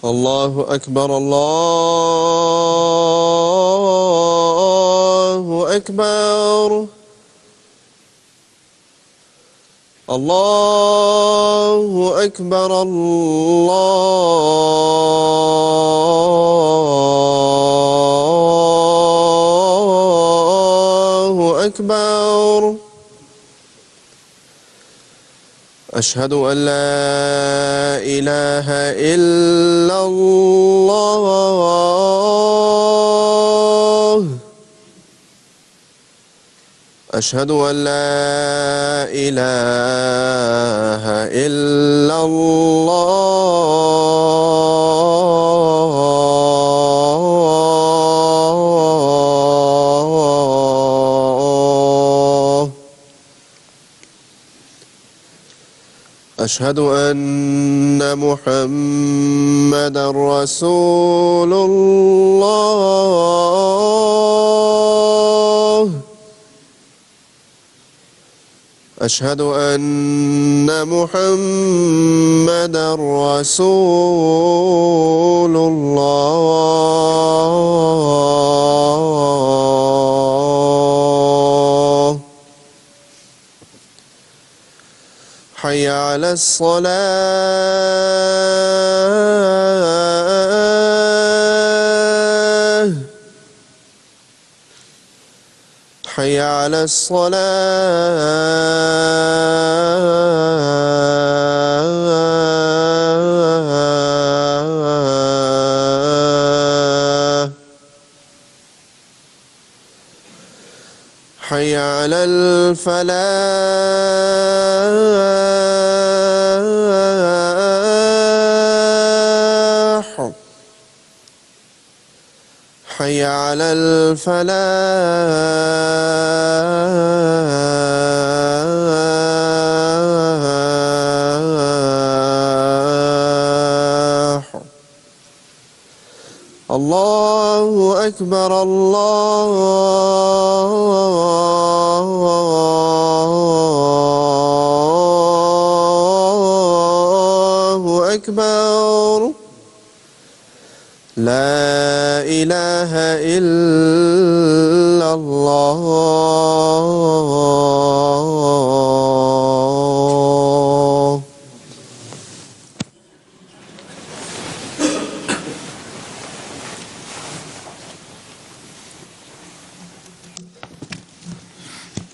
الله أكبر الله أكبر الله أكبر الله أكبر أشهد أن لا إله إلا الله أشهد أن لا إله إلا الله أشهد أن محمدا رسول الله أشهد أن محمدا رسول الله حي على الصلاة حي على الصلاة حي على الفلاح حي على الفلاح الله أكبر الله أكبر لا إله إلا الله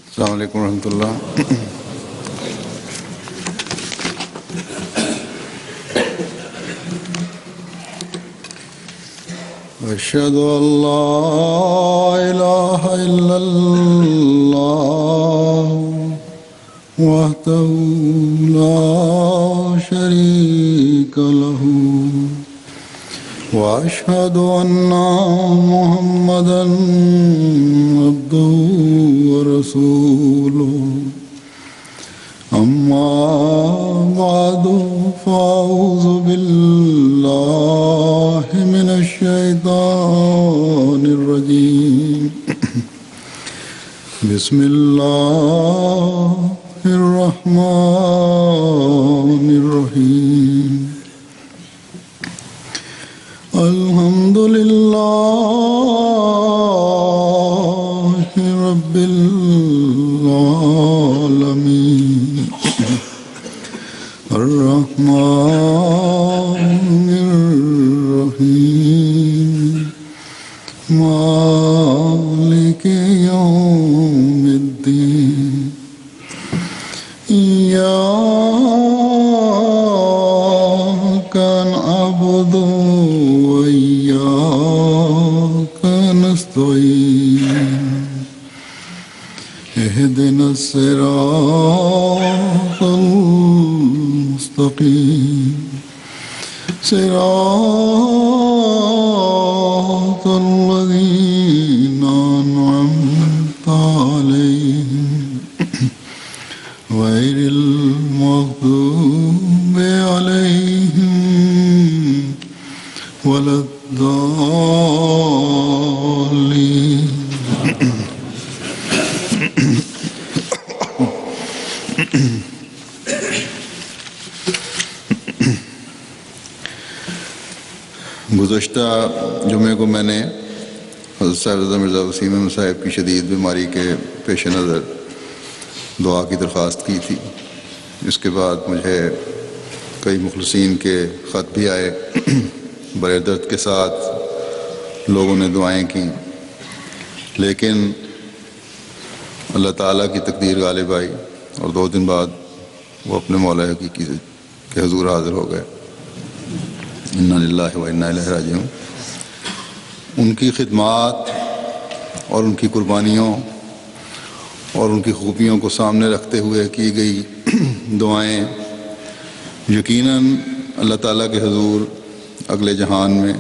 السلام عليكم ورحمة الله. أشهد أن لا إله إلا الله وحده لا شريك له وأشهد أن محمدا عبده ورسوله أما بعد فأعوذ بالله من الشيطان الرجيم بسم الله الرحمن الرحيم الحمد لله رب العالمين الرحمن الرحيم مالك يوم الدين إياك نعبد وإياك نستعين اهدنا الصراط المستقيم صراط الذين أنعمت عليهم غير المغضوب عليهم ولا الضالين. گزشتہ جمعے کو میں نے حضرت صاحبزادہ مرزا وسیم احمد صاحب کی شدید بیماری کے پیش نظر دعا کی درخواست کی تھی. اس کے بعد مجھے کئی مخلصین کے خط بھی آئے. بڑے درد کے ساتھ لوگوں نے دعائیں کیں، لیکن اللہ تعالیٰ کی تقدیر غالب آئی اور 2 دن بعد وہ اپنے مولا حقیقی کے حضور حاضر ہو گئے. انا للہ و انا الیہ راجعون. ان کی خدمات اور ان کی قربانیوں اور ان کی خوبیوں کو سامنے رکھتے ہوئے کی گئی دعائیں یقیناً اللہ تعالیٰ کے حضور اگلے جہان میں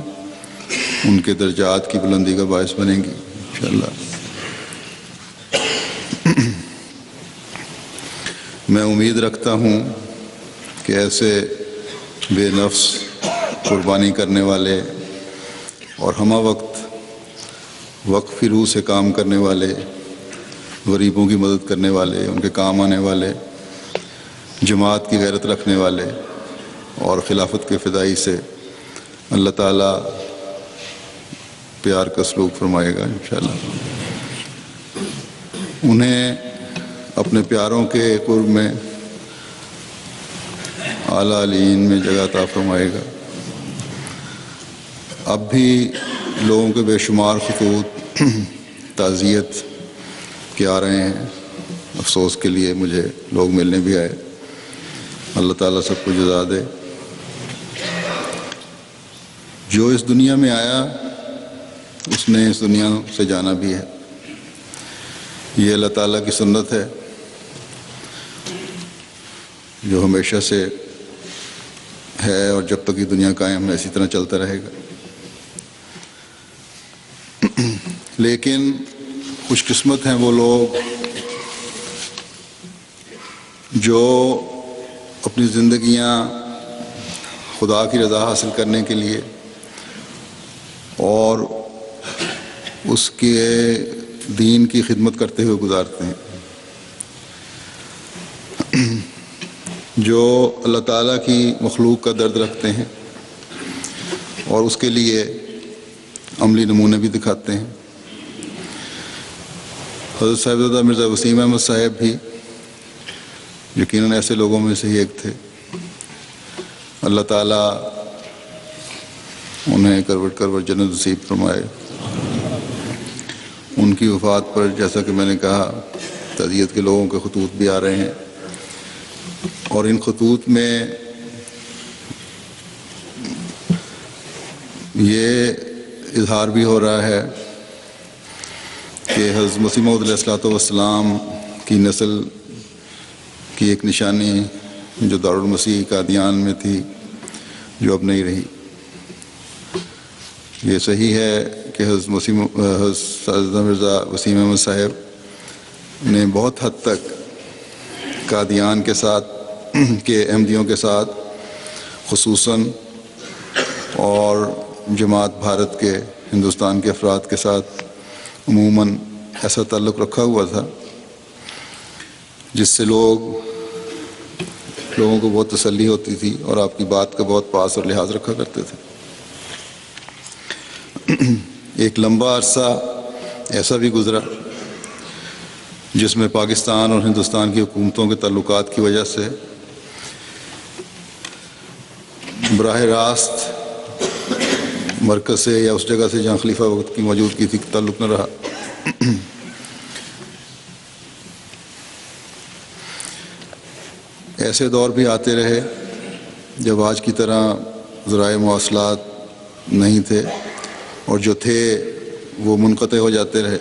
ان کے درجات کی بلندی کا باعث بنیں گی انشاءاللہ. میں امید رکھتا ہوں کہ ایسے بے نفس قربانی کرنے والے اور ہمہ وقفی روح سے کام کرنے والے، غریبوں کی مدد کرنے والے، ان کے کام آنے والے، جماعت کی غیرت رکھنے والے اور خلافت کے فدائی سے اللہ تعالیٰ پیار کا سلوک فرمائے گا انشاءاللہ. انہیں اپنے پیاروں کے قرب میں اعلیٰ علیین میں جگہ عطا فرمائے گا. اب بھی لوگوں کے بے شمار خطوط تعزیت کے آ رہے ہیں. افسوس کے لیے مجھے لوگ ملنے بھی آئے. اللہ تعالیٰ سب کو جزا دے. جو اس دنیا میں آیا اس نے اس دنیا سے جانا بھی ہے. یہ اللہ تعالیٰ کی سنت ہے جو ہمیشہ سے ہے اور جب تک یہ دنیا قائم ہے اسی طرح چلتا رہے گا. لیکن خوش قسمت ہیں وہ لوگ جو اپنی زندگیاں خدا کی رضا حاصل کرنے کے لیے اور اس کے دین کی خدمت کرتے ہوئے گزارتے ہیں. جو اللہ تعالیٰ کی مخلوق کا درد رکھتے ہیں اور اس کے لیے عملی نمونے بھی دکھاتے ہیں. حضرت صاحبزادہ مرزا وسیم احمد صاحب بھی یقیناً ایسے لوگوں میں سے ہی ایک تھے. اللہ تعالیٰ انہیں کروٹ جنت نصیب فرمائے. ان کی وفات پر جیسا کہ میں نے کہا تعزیت کے لوگوں کے خطوط بھی آ رہے ہیں اور ان خطوط میں یہ اظہار بھی ہو رہا ہے کہ حضرت مسیح موعود علیہ الصلوۃ والسلام کی نسل کی ایک نشانی جو دارالمسیح قادیان میں تھی جو اب نہیں رہی. یہ صحیح ہے کہ حضرت سیدنا مرزا وسیم احمد صاحب نے بہت حد تک قادیان کے ساتھ کے احمدیوں کے ساتھ خصوصاً اور جماعت بھارت کے ہندوستان کے افراد کے ساتھ عموماً ایسا تعلق رکھا ہوا تھا جس سے لوگوں کو بہت تسلی ہوتی تھی اور آپ کی بات کا بہت پاس اور لحاظ رکھا کرتے تھے. ایک لمبا عرصہ ایسا بھی گزرا جس میں پاکستان اور ہندوستان کی حکومتوں کے تعلقات کی وجہ سے براہ راست مرکز سے یا اس جگہ سے جہاں خلیفہ وقت کی موجودگی تھی تعلق نہ رہا. ایسے دور بھی آتے رہے جب آج کی طرح ذرائع مواصلات نہیں تھے اور جو تھے وہ منقطع ہو جاتے رہے.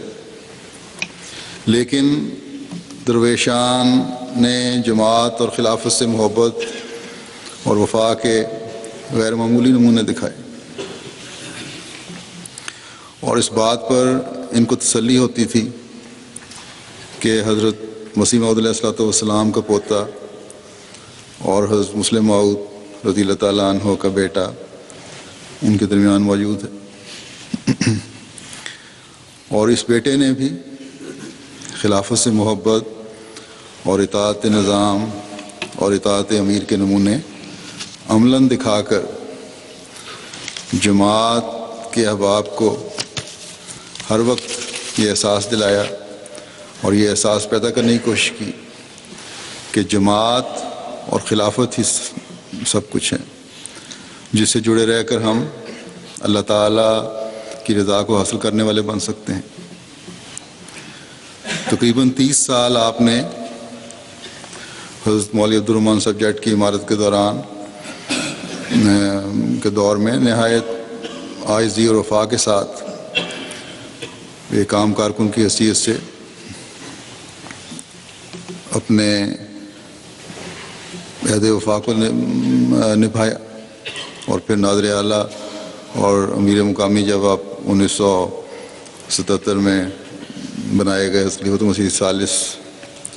لیکن درویشان نے جماعت اور خلافت سے محبت اور وفا کے غیر معمولی نمونے دکھائے اور اس بات پر ان کو تسلی ہوتی تھی کہ حضرت مسیح موعود علیہ الصلوۃ والسلام کا پوتا اور حضرت مسلم موعود رضی اللہ تعالیٰ عنہ کا بیٹا ان کے درمیان موجود ہے. اور اس بیٹے نے بھی خلافت سے محبت اور اطاعت نظام اور اطاعت امیر کے نمونے عملاً دکھا کر جماعت کے احباب کو ہر وقت یہ احساس دلایا اور یہ احساس پیدا کرنے کی کوشش کی کہ جماعت اور خلافت ہی سب کچھ ہے، جس سے جڑے رہ کر ہم اللہ تعالیٰ کی رضا کو حاصل کرنے والے بن سکتے ہیں۔ تقریباً 30 سال آپ نے حضرت مولوی عبد الرحمن صاحب جٹ کی عمارت کے دور میں نہایت عاجزی اور وفا کے ساتھ ایک عام کارکن کی حیثیت سے اپنے عہد وفا کو نبھایا، اور پھر ناظر اعلیٰ اور امیر مقامی جب آپ 1977 میں بنائے گئے خلیفۃ المسیح الثالث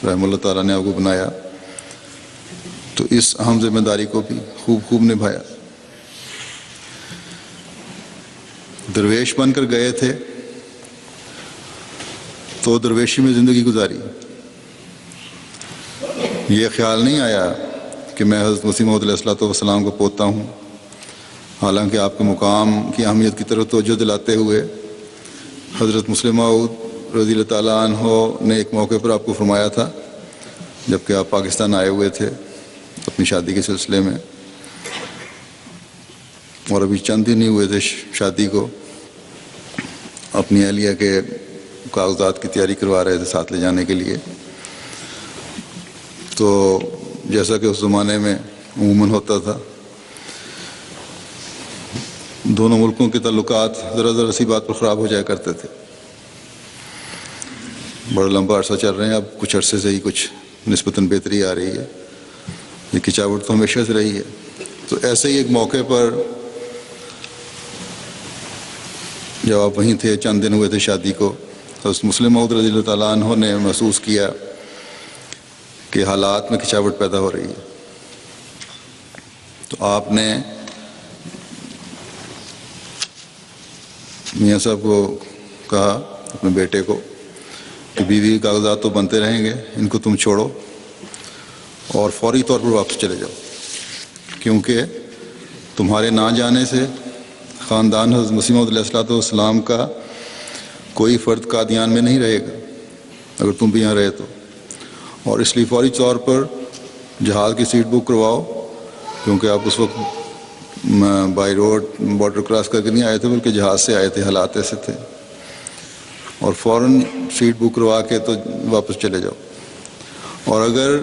رحمہ اللہ تعالیٰ نے آپ کو بنایا، تو اس اہم ذمہ داری کو بھی خوب نبھایا۔ درویش بن کر گئے تھے تو درویشی میں زندگی گزاری، یہ خیال نہیں آیا کہ میں حضرت مسیح موعود علیہ الصلوۃ والسلام کو پوتا ہوں، حالانکہ آپ کے مقام کی اہمیت کی طرف توجہ دلاتے ہوئے حضرت مسلم موعود رضی اللہ تعالیٰ عنہ نے ایک موقع پر آپ کو فرمایا تھا جب کہ آپ پاکستان آئے ہوئے تھے اپنی شادی کے سلسلے میں، اور ابھی چند دن ہی ہوئے تھے شادی کو، اپنی اہلیہ کے کاغذات کی تیاری کروا رہے تھے ساتھ لے جانے کے لیے۔ تو جیسا کہ اس زمانے میں عموماً ہوتا تھا، دونوں ملکوں کے تعلقات ذرا سی بات پر خراب ہو جایا کرتے تھے۔ بڑا لمبا عرصہ چل رہے ہیں، اب کچھ عرصے سے ہی کچھ نسبتاً بہتری آ رہی ہے، یہ کھچاوٹ تو ہمیشہ سے رہی ہے۔ تو ایسے ہی ایک موقع پر جب آپ وہیں تھے، چند دن ہوئے تھے شادی کو، حضرت مسلم موعود رضی اللہ تعالیٰ عنہ نے محسوس کیا کہ حالات میں کھچاوٹ پیدا ہو رہی ہے، تو آپ نے میاں صاحب کو کہا، اپنے بیٹے کو، کہ بیوی کے کاغذات تو بنتے رہیں گے، ان کو تم چھوڑو اور فوری طور پر واپس چلے جاؤ، کیونکہ تمہارے نہ جانے سے خاندان حضرت مسیح موعود علیہ الصلوۃ والسلام کا کوئی فرد قادیان میں نہیں رہے گا اگر تم بھی یہاں رہے تو، اور اس لیے فوری طور پر جہاز کی سیٹ بک کرواؤ، کیونکہ آپ اس وقت بائی روڈ بارڈر کراس کر کے نہیں آئے تھے بلکہ جہاز سے آئے تھے، حالات ایسے تھے، اور فوراً سیٹ بک کروا کے تو واپس چلے جاؤ، اور اگر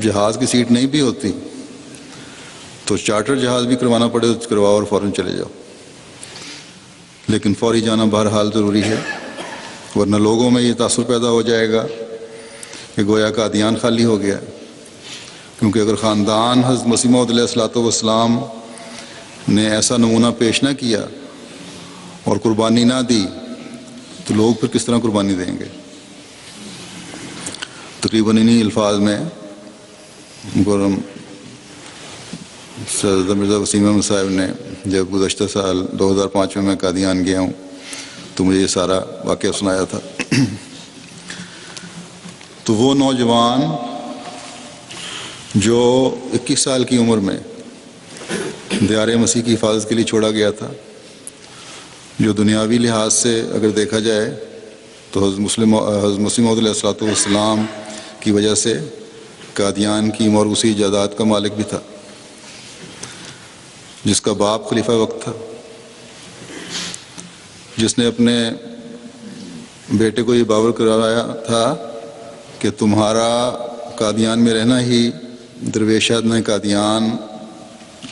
جہاز کی سیٹ نہیں بھی ہوتی تو چارٹر جہاز بھی کروانا پڑے تو کرواؤ اور فوراً چلے جاؤ، لیکن فوری جانا بہرحال ضروری ہے، ورنہ لوگوں میں یہ تاثر پیدا ہو جائے گا کہ گویا قادیان خالی ہو گیا، کیونکہ اگر خاندان حضرت مسیح موعود علیہ الصلوۃ والسلام نے ایسا نمونہ پیش نہ کیا اور قربانی نہ دی تو لوگ پھر کس طرح قربانی دیں گے۔ تقریباً انہی الفاظ میں محترم سید مرزا وسیم احمد صاحب نے جب گزشتہ سال 2005 میں قادیان گیا ہوں تو مجھے یہ سارا واقعہ سنایا تھا۔ تو وہ نوجوان جو 21 سال کی عمر میں دیار مسیح کی حفاظت کے لیے چھوڑا گیا تھا، جو دنیاوی لحاظ سے اگر دیکھا جائے تو حضرت مسیح موعود علیہ الصلوۃ والسلام کی وجہ سے قادیان کی موروثی جائیداد کا مالک بھی تھا، جس کا باپ خلیفہ وقت تھا، جس نے اپنے بیٹے کو یہ باور کرایا تھا کہ تمہارا قادیان میں رہنا ہی درویشات میں قادیان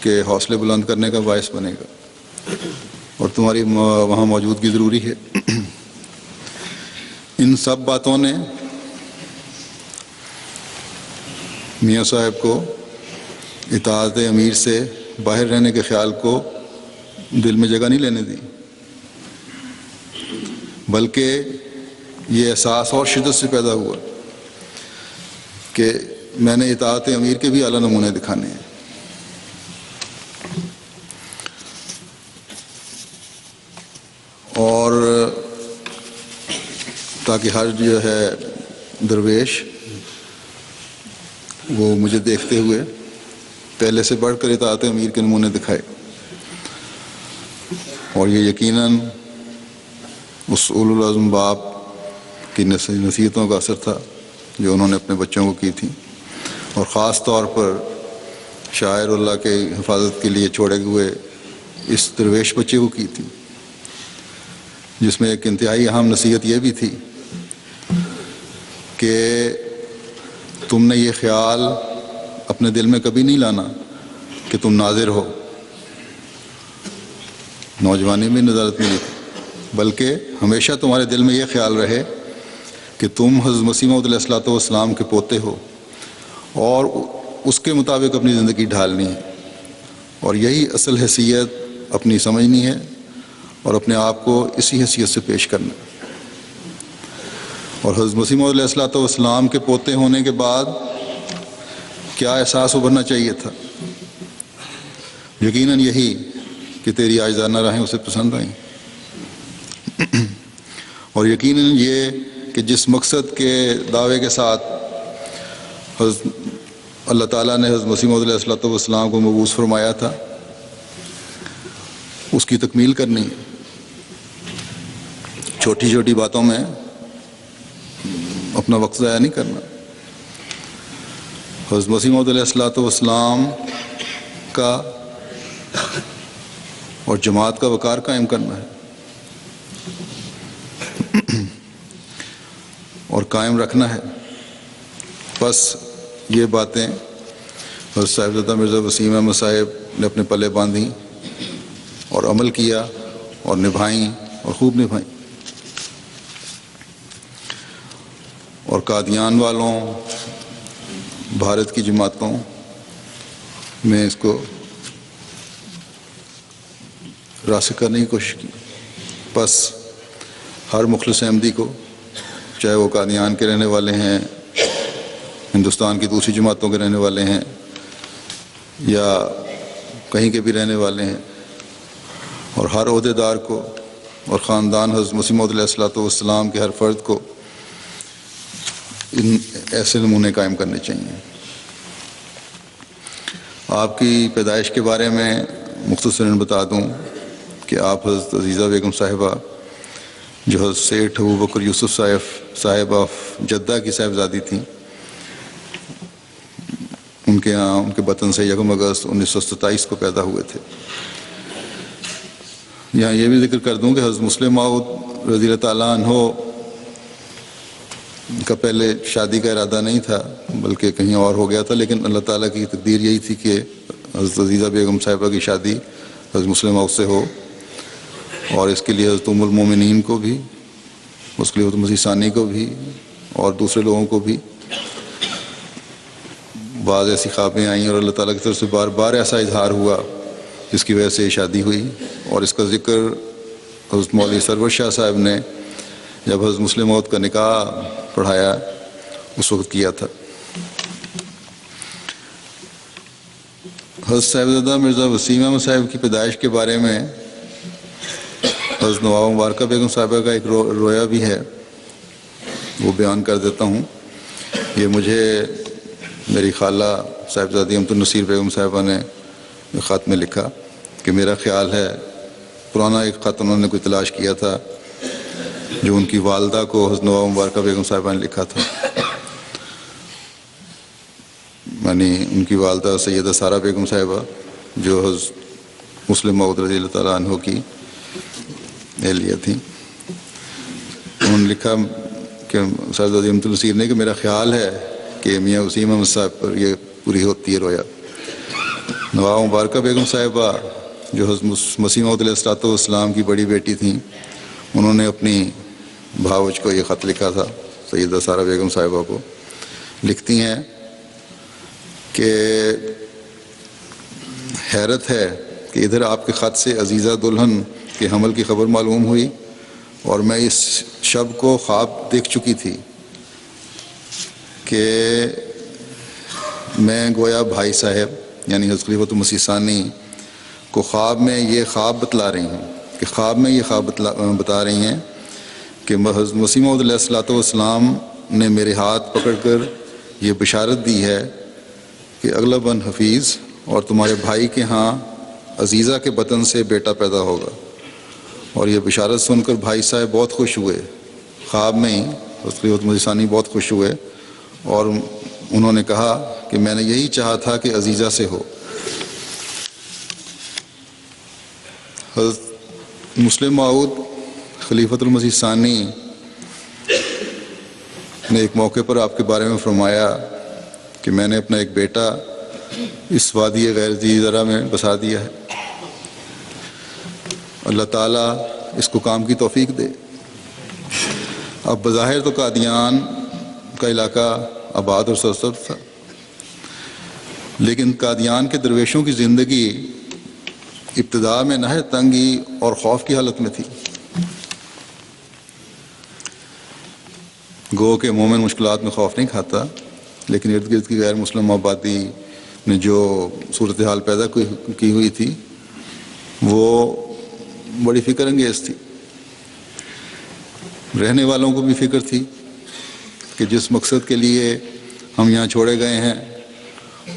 کے حوصلے بلند کرنے کا باعث بنے گا، اور تمہاری وہاں موجودگی ضروری ہے۔ ان سب باتوں نے میاں صاحب کو اطاعت امیر سے باہر رہنے کے خیال کو دل میں جگہ نہیں لینے دی، بلکہ یہ احساس اور شدت سے پیدا ہوا کہ میں نے اطاعت امیر کے بھی اعلیٰ نمونے دکھانے ہیں۔ اور تاکہ ہر جو ہے درویش وہ مجھے دیکھتے ہوئے پہلے سے بڑھ کر اطاعت امیر کے نمونے دکھائے۔ اور یہ یقیناً اس اولو العزم باپ کی نصیحتوں کا اثر تھا جو انہوں نے اپنے بچوں کو کی تھی، اور خاص طور پر شاعر اللہ کے حفاظت کے لیے چھوڑے ہوئے اس درویش بچے کو کی تھی، جس میں ایک انتہائی اہم نصیحت یہ بھی تھی کہ تم نے یہ خیال اپنے دل میں کبھی نہیں لانا کہ تم ناظر ہو، نوجوانی میں نظارت ملی تھی، بلکہ ہمیشہ تمہارے دل میں یہ خیال رہے کہ تم حضرت مسیح موعود علیہ السلام کے پوتے ہو اور اس کے مطابق اپنی زندگی ڈھالنی ہے، اور یہی اصل حیثیت اپنی سمجھنی ہے اور اپنے آپ کو اسی حیثیت سے پیش کرنا ہے۔ اور حضرت مسیح موعود علیہ السلام کے پوتے ہونے کے بعد کیا احساس ابھرنا چاہیے تھا؟ یقیناً یہی کہ تیری عاجزانہ راہیں اسے پسند آئیں، اور یقیناً یہ کہ جس مقصد کے دعوے کے ساتھ اللہ تعالیٰ نے حضرت مسیح موعود علیہ السلام کو مبعوث فرمایا تھا اس کی تکمیل کرنی ہے۔ چھوٹی چھوٹی باتوں میں اپنا وقت ضائع نہیں کرنا۔ حضرت مسیح موعود علیہ السلام کا اور جماعت کا وقار قائم کرنا ہے اور قائم رکھنا ہے۔ بس یہ باتیں حضرت صاحبزادہ مرزا وسیم احمد صاحب نے اپنے پلے باندھیں اور عمل کیا اور نبھائیں اور خوب نبھائیں، اور قادیان والوں، بھارت کی جماعتوں میں اس کو راسخ کرنے کی کوشش کی۔ بس ہر مخلص احمدی کو، چاہے وہ قادیان کے رہنے والے ہیں، ہندوستان کی دوسری جماعتوں کے رہنے والے ہیں، یا کہیں کے بھی رہنے والے ہیں، اور ہر عہدیدار کو اور خاندان حضرت مسیح موعود علیہ السلام کے ہر فرد کو ان ایسے نمونے قائم کرنے چاہیے۔ آپ کی پیدائش کے بارے میں مختصراً بتا دوں کہ آپ حضرت عزیزہ بیگم صاحبہ جو حضرت سیٹھ ابو بکر یوسف صاحب آف جدہ کی صاحبزادی تھیں، ان کے یہاں ان کے وطن سے 1 اگست 1927 کو پیدا ہوئے تھے۔ یہاں یہ بھی ذکر کر دوں کہ حضرت مسلم موعود رضی اللہ تعالیٰ عنہ کا پہلے شادی کا ارادہ نہیں تھا بلکہ کہیں اور ہو گیا تھا، لیکن اللہ تعالیٰ کی تقدیر یہی تھی کہ حضرت عزیزہ بیگم صاحبہ کی شادی حضرت مسلم موعود سے ہو، اور اس کے لیے حضرت ام المومنین کو بھی، اس کے لیے حضرت مسیح ثانی کو بھی اور دوسرے لوگوں کو بھی بعض ایسی خوابیں آئیں، اور اللہ تعالیٰ کی طرف سے بار بار ایسا اظہار ہوا جس کی وجہ سے یہ شادی ہوئی، اور اس کا ذکر حضرت مولوی سرور شاہ صاحب نے جب حضرت مسلم موعود کا نکاح پڑھایا اس وقت کیا تھا۔ حضرت صاحبزادہ مرزا وسیم احمد صاحب کی پیدائش کے بارے میں حضرت نواب مبارکہ بیگم صاحبہ کا ایک رویا بھی ہے، وہ بیان کر دیتا ہوں۔ یہ مجھے میری خالہ صاحبزادی امت النصیر بیگم صاحبہ نے خط میں لکھا کہ میرا خیال ہے پرانا ایک خط انہوں نے کوئی تلاش کیا تھا جو ان کی والدہ کو حضرت نواب مبارکہ بیگم صاحبہ نے لکھا تھا، یعنی ان کی والدہ سیدہ سارہ بیگم صاحبہ جو حضرت مسلم موعود رضی اللہ تعالیٰ عنہ کی اہلیہ تھیں۔ انہوں نے لکھا کہ صاحبزادی امت النصیر نے کہ میرا خیال ہے کہ میاں وسیم احمد صاحب پر یہ پوری ہوتی ہے رویا۔ نواب مبارکہ بیگم صاحبہ جو حضرت مسیح موعود علیہ السلام کی بڑی بیٹی تھیں، انہوں نے اپنی بھاوج کو یہ خط لکھا تھا، سیدہ سارہ بیگم صاحبہ کو۔ لکھتی ہیں کہ حیرت ہے کہ ادھر آپ کے خط سے عزیزہ دلہن کے حمل کی خبر معلوم ہوئی، اور میں اس شب کو خواب دیکھ چکی تھی کہ میں گویا بھائی صاحب یعنی حضرت خلیفۃ المسیح ثانی کو خواب میں یہ خواب بتلا رہی ہیں، کہ خواب میں یہ خواب بتا رہی ہیں کہ حضرت مسیح موعود علیہ السلام نے میرے ہاتھ پکڑ کر یہ بشارت دی ہے کہ اغلباً حفیظ اور تمہارے بھائی کے ہاں عزیزہ کے بطن سے بیٹا پیدا ہوگا، اور یہ بشارت سن کر بھائی صاحب بہت خوش ہوئے، خواب میں ہی حضرت خلیفۃ المسیح ثانی بہت خوش ہوئے اور انہوں نے کہا کہ میں نے یہی چاہا تھا کہ عزیزہ سے ہو۔ حضرت مسلم موعود خلیفۃ المسیح ثانی نے ایک موقع پر آپ کے بارے میں فرمایا کہ میں نے اپنا ایک بیٹا اس وادی غیر ذی زرع میں بسا دیا ہے، اللہ تعالیٰ اس کو کام کی توفیق دے۔ اب بظاہر تو قادیان کا علاقہ آباد اور سرسبز تھا، لیکن قادیان کے درویشوں کی زندگی ابتدا میں نہایت تنگی اور خوف کی حالت میں تھی۔ گو کہ مومن مشکلات میں خوف نہیں کھاتا، لیکن ارد گرد کی غیر مسلم آبادی نے جو صورتحال پیدا کی ہوئی تھی وہ بڑی فکر انگیز تھی۔ رہنے والوں کو بھی فکر تھی کہ جس مقصد کے لیے ہم یہاں چھوڑے گئے ہیں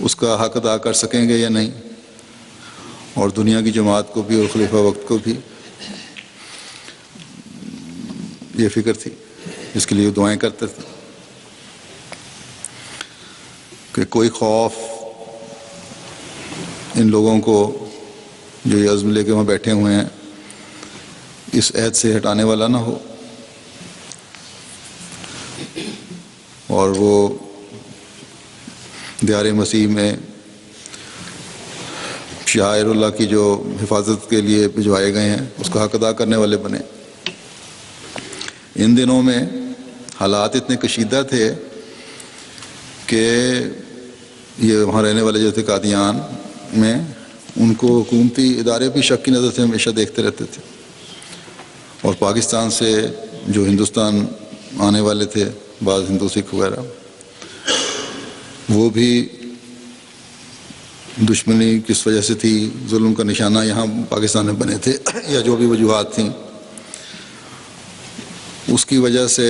اس کا حق ادا کر سکیں گے یا نہیں، اور دنیا کی جماعت کو بھی اور خلیفہ وقت کو بھی یہ فکر تھی، جس کے لیے دعائیں کرتے تھے کہ کوئی خوف ان لوگوں کو جو یہ عزم لے کے وہاں بیٹھے ہوئے ہیں اس عہد سے ہٹانے والا نہ ہو، اور وہ دیار مسیح میں شعائر اللہ کی جو حفاظت کے لیے بھجوائے گئے ہیں اس کا حق ادا کرنے والے بنے۔ ان دنوں میں حالات اتنے کشیدہ تھے کہ یہ وہاں رہنے والے جو تھے قادیان میں، ان کو حکومتی ادارے بھی شک کی نظر سے ہمیشہ دیکھتے رہتے تھے، اور پاکستان سے جو ہندوستان آنے والے تھے بعض ہندو سکھ وغیرہ، وہ بھی دشمنی کس وجہ سے تھی، ظلم کا نشانہ یہاں پاکستان میں بنے تھے یا جو بھی وجوہات تھیں، اس کی وجہ سے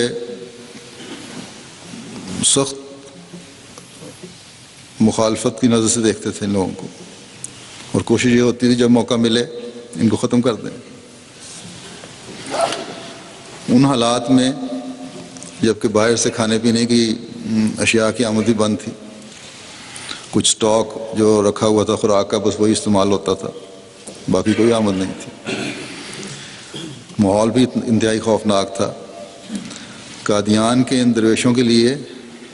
سخت مخالفت کی نظر سے دیکھتے تھے ان لوگوں کو، اور کوشش یہ ہوتی تھی جب موقع ملے ان کو ختم کر دیں۔ ان حالات میں جبکہ باہر سے کھانے پینے کی اشیاء کی آمد بھی بند تھی، کچھ سٹاک جو رکھا ہوا تھا خوراک کا بس وہی استعمال ہوتا تھا، باقی کوئی آمد نہیں تھی، ماحول بھی انتہائی خوفناک تھا۔ قادیان کے ان درویشوں کے لیے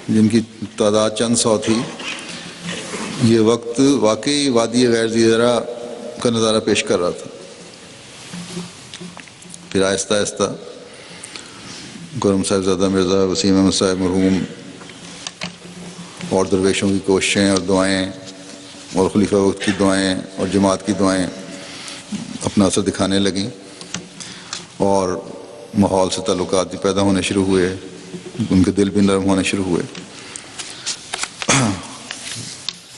جن کی تعداد چند سو تھی، یہ وقت واقعی وادی غیر ذی زرع کا نظارہ پیش کر رہا تھا۔ پھر آہستہ آہستہ گرم صاحبزادہ مرزا وسیم احمد صاحب مرحوم اور درویشوں کی کوششیں اور دعائیں اور خلیفہ وقت کی دعائیں اور جماعت کی دعائیں اپنا اثر دکھانے لگیں، اور ماحول سے تعلقات بھی پیدا ہونے شروع ہوئے، ان کے دل بھی نرم ہونے شروع ہوئے،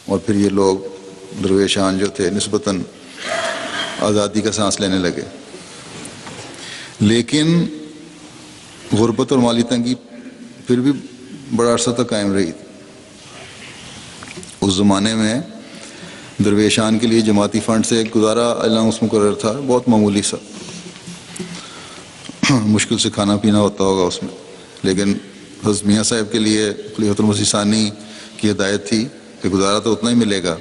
اور پھر یہ لوگ درویشان جو تھے نسبتاً آزادی کا سانس لینے لگے۔ لیکن غربت اور مالی تنگی پھر بھی بڑا عرصہ تک قائم رہی تھی۔ اس زمانے میں درویشان کے لیے جماعتی فنڈ سے ایک گزارا الاؤنس مقرر تھا، بہت معمولی سا، مشکل سے کھانا پینا ہوتا ہوگا اس میں، لیکن حضرت میاں صاحب کے لیے خلیفۃ المسیح ثانی کی ہدایت تھی کہ گزارا تو اتنا ہی ملے گا،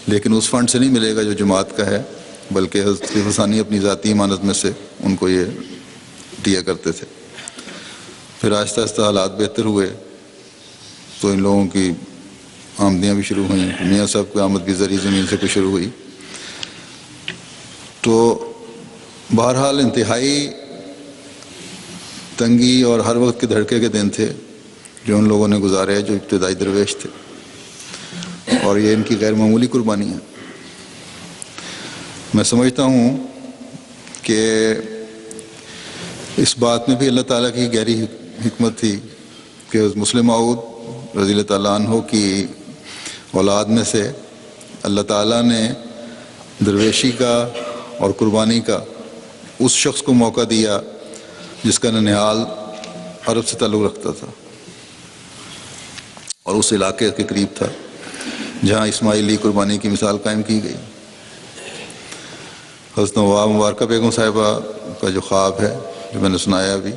لیکن اس فنڈ سے نہیں ملے گا جو جماعت کا ہے، بلکہ حضرت خلیفہ ثانی اپنی ذاتی امانت میں سے ان کو یہ دیا کرتے تھے۔ پھر آہستہ آہستہ حالات بہتر ہوئے تو ان لوگوں کی آمدیاں بھی شروع ہوئیں، میاں صاحب کی آمد بھی زرعی زمین سے کچھ شروع ہوئی۔ تو بہرحال انتہائی تنگی اور ہر وقت کے دھڑکے کے دن تھے جو ان لوگوں نے گزارے جو ابتدائی درویش تھے، اور یہ ان کی غیر معمولی قربانی ہے۔ میں سمجھتا ہوں کہ اس بات میں بھی اللہ تعالیٰ کی گہری حکمت تھی کہ مسلم موعود رضی اللہ تعالیٰ عنہ کی اولاد میں سے اللہ تعالیٰ نے درویشی کا اور قربانی کا اس شخص کو موقع دیا جس کا ننھیال عرب سے تعلق رکھتا تھا اور اس علاقے کے قریب تھا جہاں اسماعیلی قربانی کی مثال قائم کی گئی۔ حضرت نواب مبارکہ بیگم صاحبہ کا جو خواب ہے جو میں نے سنایا ابھی،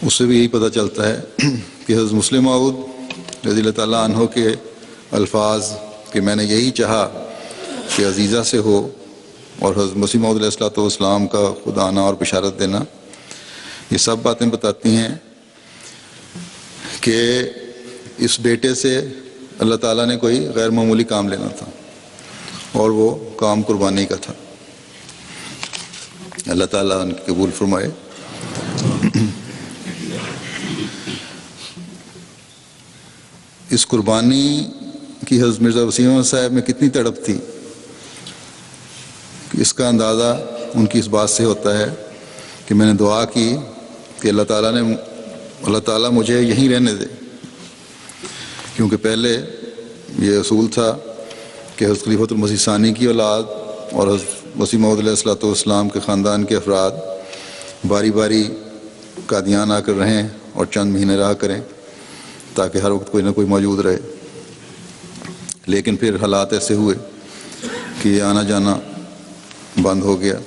اس سے بھی یہی پتہ چلتا ہے کہ حضرت مسلم موعود رضی اللہ تعالیٰ عنہ کے الفاظ کہ میں نے یہی چاہا کہ عزیزہ سے ہو، اور حضرت مسیح موعود علیہ الصلوۃ والسلام کا خود آنا اور بشارت دینا، یہ سب باتیں بتاتی ہیں کہ اس بیٹے سے اللہ تعالیٰ نے کوئی غیر معمولی کام لینا تھا، اور وہ کام قربانی کا تھا۔ اللہ تعالیٰ ان کی قبول فرمائے۔ اس قربانی کی حضرت مرزا وسیم احمد صاحب میں کتنی تڑپ تھی، اس کا اندازہ ان کی اس بات سے ہوتا ہے کہ میں نے دعا کی کہ اللہ تعالیٰ مجھے یہیں رہنے دے، کیونکہ پہلے یہ اصول تھا کہ حضرت خلیفۃ المسیح ثانی کی اولاد اور حضرت مسیح موعود علیہ الصلوۃ والسلام کے خاندان کے افراد باری باری قادیان آ کر رہیں اور چند مہینے رہا کریں تاکہ ہر وقت کوئی نہ کوئی موجود رہے، لیکن پھر حالات ایسے ہوئے کہ یہ آنا جانا بند ہو گیا،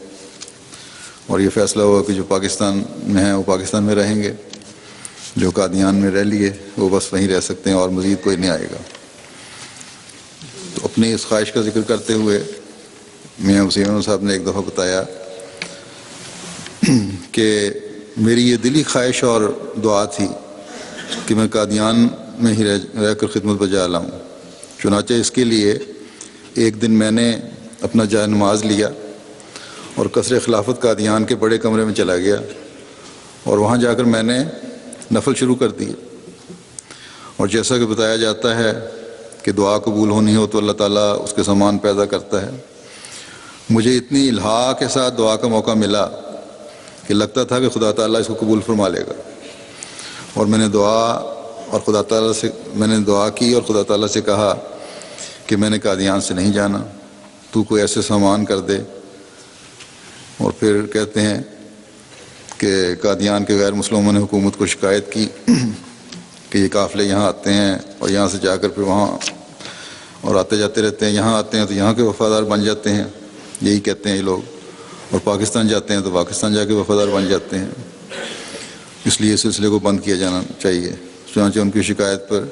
اور یہ فیصلہ ہوا کہ جو پاکستان میں ہیں وہ پاکستان میں رہیں گے، جو قادیان میں رہ لیے وہ بس وہیں رہ سکتے ہیں اور مزید کوئی نہیں آئے گا۔ تو اپنی اس خواہش کا ذکر کرتے ہوئے میاں وسیم احمد صاحب نے ایک دفعہ بتایا کہ میری یہ دلی خواہش اور دعا تھی کہ میں قادیان میں ہی رہ کر خدمت بجا لاؤں، چنانچہ اس کے لیے ایک دن میں نے اپنا جائے نماز لیا اور قصر خلافت قادیان کے بڑے کمرے میں چلا گیا، اور وہاں جا کر میں نے نفل شروع کر دیے، اور جیسا کہ بتایا جاتا ہے کہ دعا قبول ہونی ہو تو اللہ تعالیٰ اس کے سامان پیدا کرتا ہے۔ مجھے اتنی الہا کے ساتھ دعا کا موقع ملا کہ لگتا تھا کہ خدا تعالیٰ اس کو قبول فرما لے گا، اور میں نے دعا کی اور خدا تعالیٰ سے کہا کہ میں نے قادیان سے نہیں جانا، تو کوئی ایسے سامان کر دے۔ اور پھر کہتے ہیں کہ قادیان کے غیر مسلموں نے حکومت کو شکایت کی کہ یہ قافلے یہاں آتے ہیں اور یہاں سے جا کر پھر وہاں اور آتے جاتے رہتے ہیں، یہاں آتے ہیں تو یہاں کے وفادار بن جاتے ہیں، یہی کہتے ہیں یہ لوگ، اور پاکستان جاتے ہیں تو پاکستان جا کے وفادار بن جاتے ہیں، اس لیے اس سلسلے کو بند کیا جانا چاہیے۔ چنانچہ ان کی شکایت پر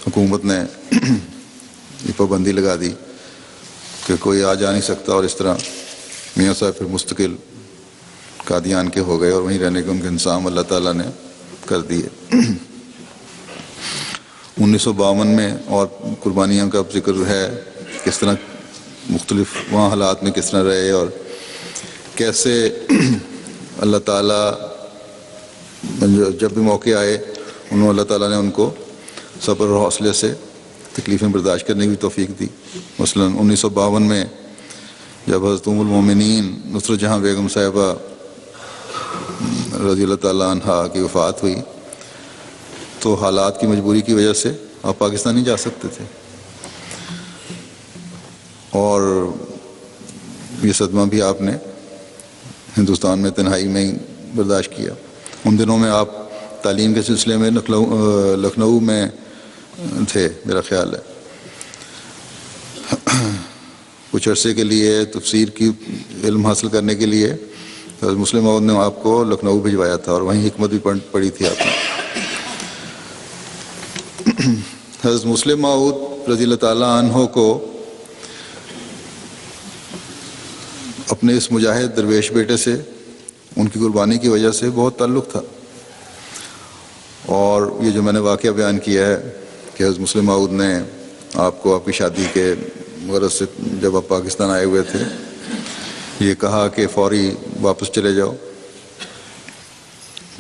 حکومت نے یہ پابندی لگا دی کہ کوئی آ جا نہیں سکتا، اور اس طرح میاں صاحب پھر مستقل قادیان کے ہو گئے، اور وہیں رہنے کے ان کے انتظام اللہ تعالیٰ نے کر دیے۔ 1952 میں اور قربانیوں کا ذکر ہے، کس طرح مختلف وہاں حالات میں کس طرح رہے اور کیسے اللہ تعالیٰ جب بھی موقع آئے اللہ تعالیٰ نے ان کو صبر اور حوصلے سے تکلیفیں برداشت کرنے کی توفیق دی۔ مثلاً 1952 میں جب حضرت ام المومنین نصرت جہاں بیگم صاحبہ رضی اللہ تعالیٰ عنہا کی وفات ہوئی تو حالات کی مجبوری کی وجہ سے آپ پاکستان نہیں جا سکتے تھے، اور یہ صدمہ بھی آپ نے ہندوستان میں تنہائی میں ہی برداشت کیا۔ ان دنوں میں آپ تعلیم کے سلسلے میں لکھنؤ میں تھے میرا خیال ہے، کچھ عرصے کے لیے تفسیر کی علم حاصل کرنے کے لیے حضرت مسلم موعود نے آپ کو لکھنؤ بھجوایا تھا، اور وہیں حکمت بھی پڑھی تھی آپ نے۔ حضرت مسلم موعود رضی اللہ تعالیٰ عنہ کو اپنے اس مجاہد درویش بیٹے سے ان کی قربانی کی وجہ سے بہت تعلق تھا، اور یہ جو میں نے واقعہ بیان کیا ہے کہ حضرت مسلم موعود نے آپ کو آپ کی شادی کے غرض سے جب آپ پاکستان آئے ہوئے تھے یہ کہا کہ فوری واپس چلے جاؤ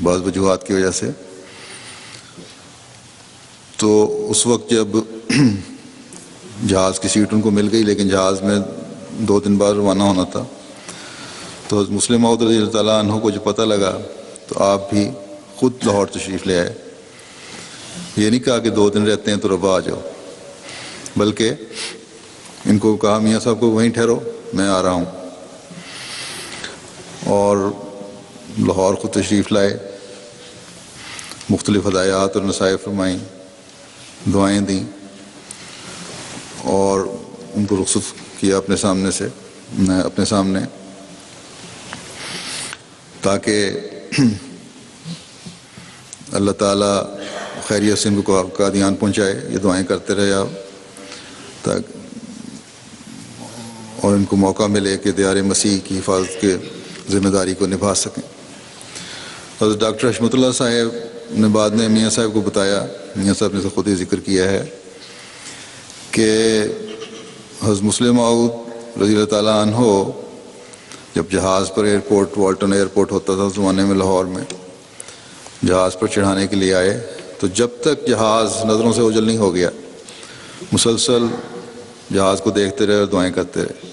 بعض وجوہات کی وجہ سے، تو اس وقت جب جہاز کی سیٹ ان کو مل گئی لیکن جہاز میں 2 دن بعد روانہ ہونا تھا، تو حضرت مسلم موعود رضی اللہ تعالیٰ عنہ کو جو پتہ لگا تو آپ بھی خود لاہور تشریف لے آئے۔ یہ نہیں کہا کہ 2 دن رہتے ہیں تو ربا آ جاؤ، بلکہ ان کو کہا میاں صاحب کو وہیں ٹھہرو، میں آ رہا ہوں، اور لاہور خود تشریف لائے، مختلف ہدایات اور نصائح فرمائیں، دعائیں دیں، اور ان کو رخصت کیا اپنے سامنے سے، اپنے سامنے، تاکہ اللہ تعالیٰ خیریت سے ان کو قادیان پہنچائے. یہ دعائیں کرتے رہے آپ تاکہ اور ان کو موقع ملے کہ دیار مسیح کی حفاظت کے ذمہ داری کو نبھا سکیں. حضرت ڈاکٹر حشمت اللہ صاحب نے بعد میں میاں صاحب کو بتایا، میاں صاحب نے خود ہی ذکر کیا ہے کہ حضرت مسلم موعود رضی اللہ تعالیٰ عنہ جب جہاز پر ایئرپورٹ، والٹن ایئرپورٹ ہوتا تھا اس زمانے میں لاہور میں، جہاز پر چڑھانے کے لیے آئے تو جب تک جہاز نظروں سے اوجھل نہیں ہو گیا مسلسل جہاز کو دیکھتے رہے اور دعائیں کرتے رہے.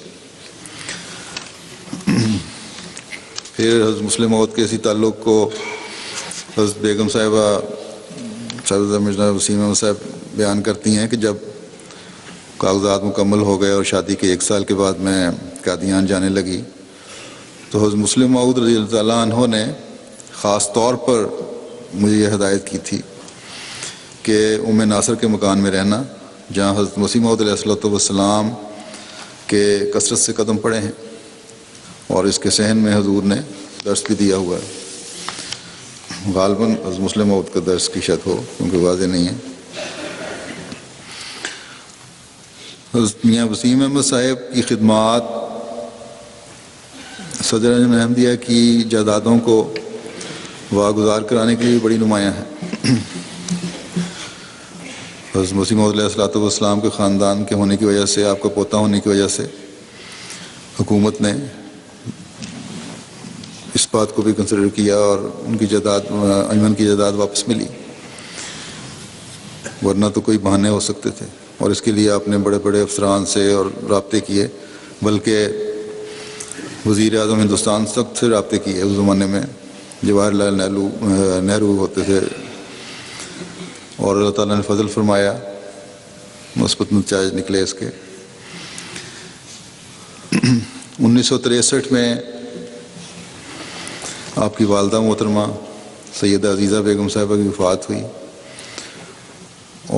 پھر حضرت مسلم موعود کے اسی تعلق کو حضرت بیگم صاحبہ سیدہ مرزا وسیم احمد صاحب بیان کرتی ہیں کہ جب کاغذات مکمل ہو گئے اور شادی کے 1 سال کے بعد میں قادیان جانے لگی تو حضرت مسلم موعود رضی اللہ تعالیٰ عنہ نے خاص طور پر مجھے یہ ہدایت کی تھی کہ ام ناصر کے مکان میں رہنا، جہاں حضرت مسیح موعود علیہ الصلوۃ والسلام کے کثرت سے قدم پڑے ہیں اور اس کے صحن میں حضور نے درس بھی دیا ہوا ہے. غالباً حضرت مسلم موعود کا درس کی شاید ہو کیونکہ واضح نہیں ہے. حضرت میاں وسیم احمد صاحب کی خدمات صدر اعظم احمدیہ کی جائیدادوں کو واگزار کرانے کے لیے بڑی نمایاں ہیں. حضرت مسیح موعود علیہ الصلوۃ والسلام کے خاندان کے ہونے کی وجہ سے، آپ کا پوتا ہونے کی وجہ سے حکومت نے اس بات کو بھی کنسیڈر کیا اور ان کی جائیداد، انجمن کی جائیداد واپس ملی، ورنہ تو کوئی بہانے ہو سکتے تھے. اور اس کے لیے آپ نے بڑے بڑے افسران سے اور رابطے کیے، بلکہ وزیر اعظم ہندوستان تک سے رابطے کیے. اس زمانے میں جواہر لال نہرو ہوتے تھے اور اللہ تعالیٰ نے فضل فرمایا، مثبت نتائج نکلے اس کے. 1963 میں آپ کی والدہ محترمہ سیدہ عزیزہ بیگم صاحبہ کی وفات ہوئی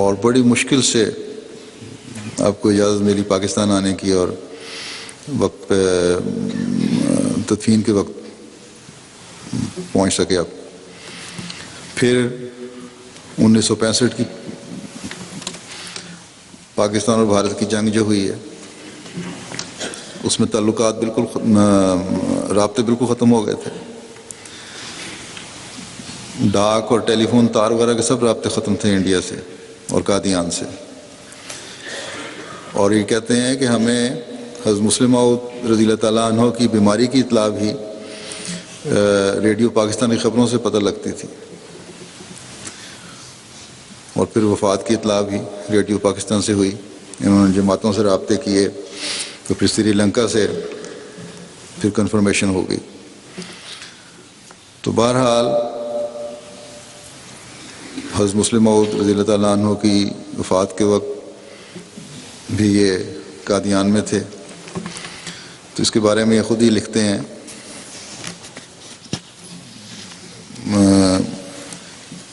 اور بڑی مشکل سے آپ کو اجازت ملی پاکستان آنے کی اور وقت پہ تدفین کے وقت پہنچ سکے آپ. پھر 1965 کی پاکستان اور بھارت کی جنگ جو ہوئی ہے اس میں تعلقات بالکل، رابطے بالکل ختم ہو گئے تھے. ڈاک اور ٹیلی فون تار وغیرہ کے سب رابطے ختم تھے انڈیا سے اور قادیان سے. اور یہ کہتے ہیں کہ ہمیں حضرت مسلم موعود رضی اللہ تعالیٰ عنہ کی بیماری کی اطلاع بھی ریڈیو پاکستان کی خبروں سے پتہ لگتی تھی اور پھر وفات کی اطلاع بھی ریڈیو پاکستان سے ہوئی. انہوں نے جماعتوں سے رابطے کیے تو پھر سری لنکا سے پھر کنفرمیشن ہو گئی. تو بہرحال حضرت مسلم موعود رضی اللہ تعالیٰ عنہ کی وفات کے وقت بھی یہ قادیان میں تھے. تو اس کے بارے میں یہ خود ہی لکھتے ہیں،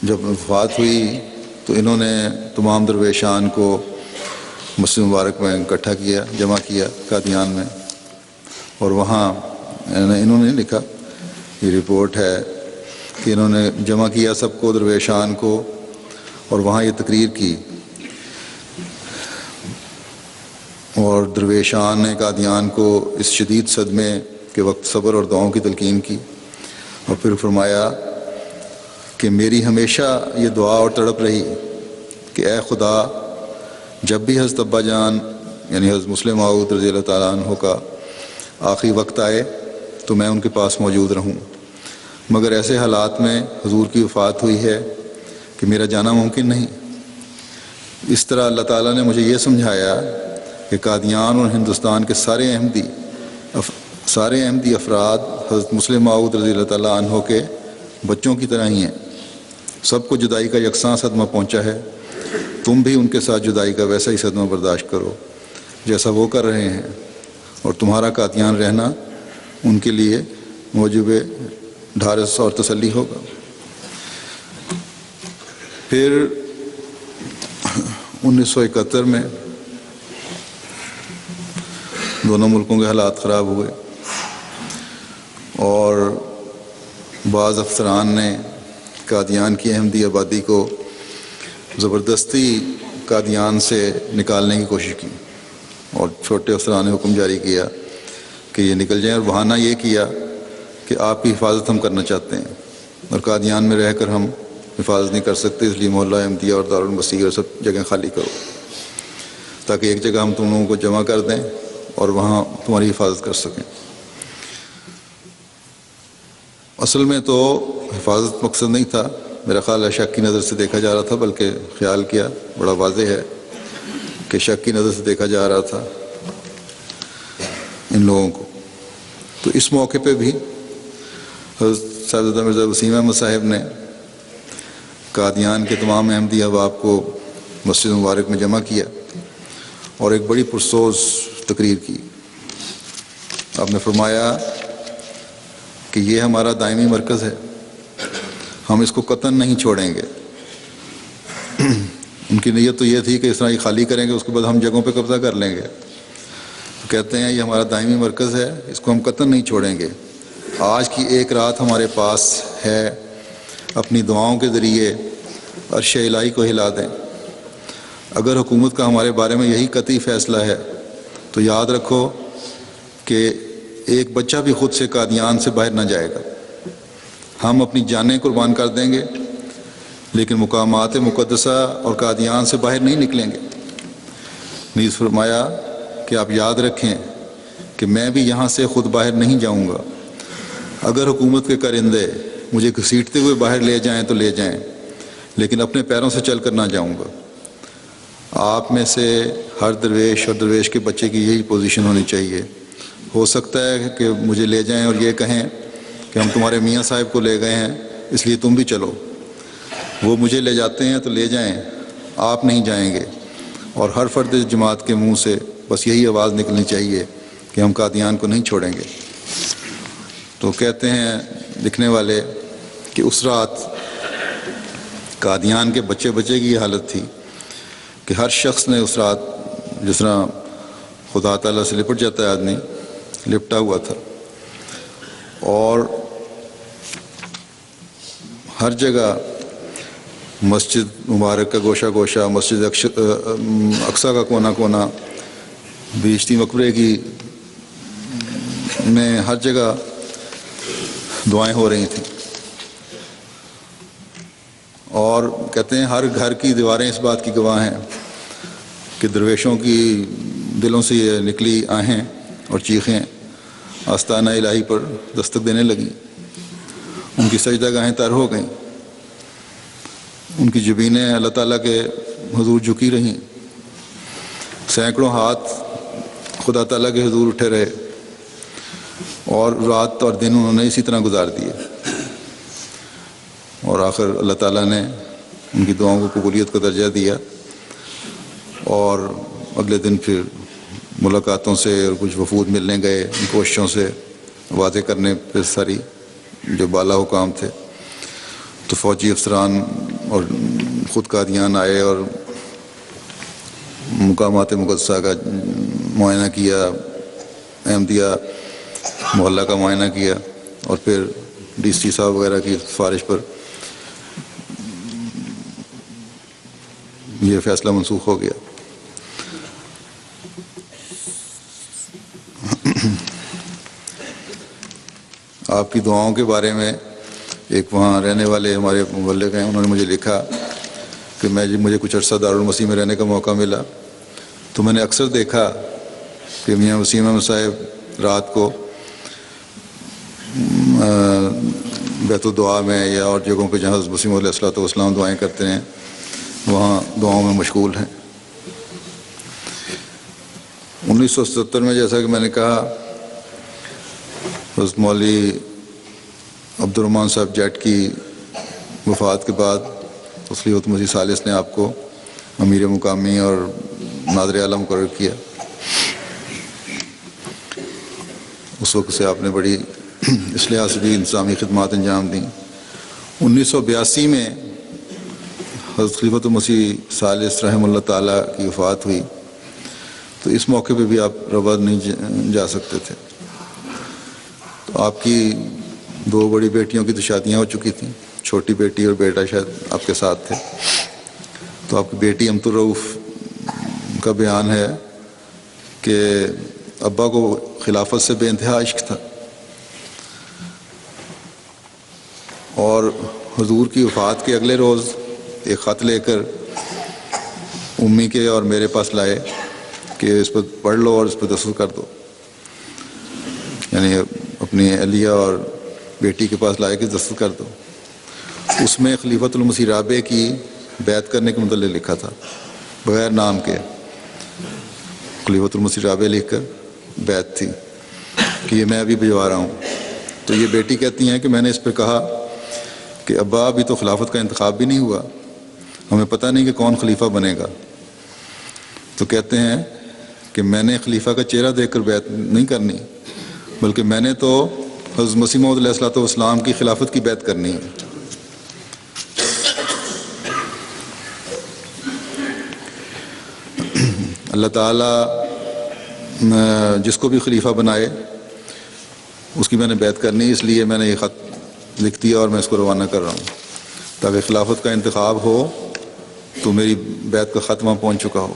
جب وفات ہوئی تو انہوں نے تمام درویشان کو مسجد مبارک میں اکٹھا کیا، جمع کیا قادیان میں، اور وہاں انہوں نے لکھا، یہ رپورٹ ہے کہ انہوں نے جمع کیا سب کو، درویشان کو، اور وہاں یہ تقریر کی اور درویشان نے قادیان کو اس شدید صدمے کے وقت صبر اور دعاؤں کی تلقین کی. اور پھر فرمایا کہ میری ہمیشہ یہ دعا اور تڑپ رہی کہ اے خدا، جب بھی حضرت ابا جان یعنی حضرت مسلم موعود رضی اللہ تعالیٰ عنہ کا آخری وقت آئے تو میں ان کے پاس موجود رہوں، مگر ایسے حالات میں حضور کی وفات ہوئی ہے کہ میرا جانا ممکن نہیں. اس طرح اللہ تعالیٰ نے مجھے یہ سمجھایا کہ قادیان اور ہندوستان کے سارے احمدی افراد حضرت مسلم موعود رضی اللہ تعالیٰ عنہ کے بچوں کی طرح ہی ہیں. سب کو جدائی کا یکساں صدمہ پہنچا ہے، تم بھی ان کے ساتھ جدائی کا ویسا ہی صدمہ برداشت کرو جیسا وہ کر رہے ہیں، اور تمہارا قادیان رہنا ان کے لیے موجب ڈھارس اور تسلی ہوگا. پھر 1971 میں دونوں ملکوں کے حالات خراب ہوئے اور بعض افسران نے قادیان کی احمدی آبادی کو زبردستی قادیان سے نکالنے کی کوشش کی، اور چھوٹے افسران نے حکم جاری کیا کہ یہ نکل جائیں، اور بہانہ یہ کیا کہ آپ کی حفاظت ہم کرنا چاہتے ہیں اور قادیان میں رہ کر ہم حفاظت نہیں کر سکتے، اس لیے محلہ احمدیہ اور دارالمسیح اور سب جگہ خالی کرو تاکہ ایک جگہ ہم تم لوگوں کو جمع کر دیں اور وہاں تمہاری حفاظت کر سکیں۔ اصل میں تو حفاظت مقصد نہیں تھا، میرا خیال ہے شک کی نظر سے دیکھا جا رہا تھا، بلکہ خیال کیا بڑا واضح ہے کہ شک کی نظر سے دیکھا جا رہا تھا ان لوگوں کو۔ تو اس موقع پہ بھی حضرت صاحبزادہ مرزا وسیم احمد صاحب نے قادیان کے تمام احمدی احباب کو مسجد مبارک میں جمع کیا اور ایک بڑی پرسوز تقریر کی۔ آپ نے فرمایا کہ یہ ہمارا دائمی مرکز ہے، ہم اس کو قطعاً نہیں چھوڑیں گے۔ ان کی نیت تو یہ تھی کہ اس طرح یہ خالی کریں گے، اس کے بعد ہم جگہوں پہ قبضہ کر لیں گے۔ کہتے ہیں یہ ہمارا دائمی مرکز ہے، اس کو ہم قطعاً نہیں چھوڑیں گے۔ آج کی ایک رات ہمارے پاس ہے، اپنی دعاؤں کے ذریعے عرش الہی کو ہلا دیں۔ اگر حکومت کا ہمارے بارے میں یہی قطعی فیصلہ ہے تو یاد رکھو کہ ایک بچہ بھی خود سے قادیان سے باہر نہ جائے گا۔ ہم اپنی جانیں قربان کر دیں گے لیکن مقامات مقدسہ اور قادیان سے باہر نہیں نکلیں گے۔ نیز فرمایا کہ آپ یاد رکھیں کہ میں بھی یہاں سے خود باہر نہیں جاؤں گا۔ اگر حکومت کے کرندے مجھے گھسیٹتے ہوئے باہر لے جائیں تو لے جائیں، لیکن اپنے پیروں سے چل کر نہ جاؤں گا۔ آپ میں سے ہر درویش اور درویش کے بچے کی یہی پوزیشن ہونی چاہیے۔ ہو سکتا ہے کہ مجھے لے جائیں اور یہ کہیں کہ ہم تمہارے میاں صاحب کو لے گئے ہیں اس لیے تم بھی چلو۔ وہ مجھے لے جاتے ہیں تو لے جائیں، آپ نہیں جائیں گے۔ اور ہر فرد جماعت کے منہ سے بس یہی آواز نکلنی چاہیے کہ ہم قادیان کو نہیں چھوڑیں گے۔ تو کہتے ہیں لکھنے والے کہ اس رات قادیان کے بچے بچے کی یہ حالت تھی کہ ہر شخص نے اس رات جس طرح خدا تعالیٰ سے لپٹ جاتا ہے آدمی، لپٹا ہوا تھا، اور ہر جگہ مسجد مبارک کا گوشہ گوشہ، مسجد اقصیٰ کا کونا کونا، بیشتی مقبرے کی میں ہر جگہ دعائیں ہو رہی تھیں۔ اور کہتے ہیں ہر گھر کی دیواریں اس بات کی گواہ ہیں کہ درویشوں کی دلوں سے یہ نکلی آہیں اور چیخیں آستانہ الہی پر دستک دینے لگیں۔ ان کی سجدہ گاہیں تر ہو گئیں، ان کی جبینیں اللہ تعالیٰ کے حضور جھکی رہیں، سینکڑوں ہاتھ خدا تعالیٰ کے حضور اٹھے رہے، اور رات اور دن انہوں نے اسی طرح گزار دیے، اور آخر اللہ تعالیٰ نے ان کی دعاؤں کو قبولیت کا درجہ دیا، اور اگلے دن پھر ملاقاتوں سے اور کچھ وفود ملنے گئے، ان کوششوں سے واضح کرنے پہ ساری جو بالا حکام تھے، تو فوجی افسران اور خود قادیان آئے اور مقامات مقدسہ کا معائنہ کیا، احمدیہ محلہ کا معائنہ کیا، اور پھر ڈی سی صاحب وغیرہ کی سفارش پر یہ فیصلہ منسوخ ہو گیا۔ آپ کی دعاؤں کے بارے میں ایک وہاں رہنے والے ہمارے مبلغ ہیں، انہوں نے مجھے لکھا کہ مجھے کچھ عرصہ دارالمسیح میں رہنے کا موقع ملا تو میں نے اکثر دیکھا کہ میاں وسیم احمد صاحب رات کو بیت الدعا میں یا اور جگہوں پہ جہاں حضرت مسیح علیہ الصلوۃ والسلام دعائیں کرتے ہیں وہاں دعاؤں میں مشغول ہیں۔ 1977 میں جیسا کہ میں نے کہا حضرت مولوی عبد الرحمن صاحب جیٹ کی وفات کے بعد خلیفۃ مسیح ثالث نے آپ کو امیر مقامی اور ناظر اعلیٰ مقرر کیا۔ اس وقت سے آپ نے بڑی اس لحاظ سے بھی انتظامی خدمات انجام دیں۔ 1982 میں حضرت خلیفۃ مسیح ثالث رحمہ اللہ تعالیٰ کی وفات ہوئی تو اس موقع پہ بھی آپ رباط نہیں جا سکتے تھے. تو آپ کی 2 بڑی بیٹیوں کی تو شادیاں ہو چکی تھیں، چھوٹی بیٹی اور بیٹا شاید آپ کے ساتھ تھے. تو آپ کی بیٹی امت الرؤف کا بیان ہے کہ ابا کو خلافت سے بے انتہا عشق تھا، اور حضور کی وفات کے اگلے روز ایک خط لے کر امی کے اور میرے پاس لائے کہ اس پر پڑھ لو اور اس پر دستخط کر دو. یعنی اپنی اہلیہ اور بیٹی کے پاس لائے کہ دستخط کر دو. اس میں خلیفۃ المسیح رابع کی بیعت کرنے کے متعلق لکھا تھا، بغیر نام کے خلیفۃ المسیح رابع لکھ کر بیعت تھی کہ یہ میں ابھی بھجوا رہا ہوں. تو یہ بیٹی کہتی ہیں کہ میں نے اس پہ کہا کہ ابا ابھی تو خلافت کا انتخاب بھی نہیں ہوا، ہمیں پتہ نہیں کہ کون خلیفہ بنے گا. تو کہتے ہیں کہ میں نے خلیفہ کا چہرہ دیکھ کر بیعت نہیں کرنی، بلکہ میں نے تو حضرت مسیح موعود علیہ الصلوۃ والسلام کی خلافت کی بیعت کرنی ہے. اللہ تعالیٰ جس کو بھی خلیفہ بنائے اس کی میں نے بیعت کرنی، اس لیے میں نے یہ خط لکھ دیا اور میں اس کو روانہ کر رہا ہوں تاکہ خلافت کا انتخاب ہو تو میری بیعت کا خط وہاں پہنچ چکا ہو.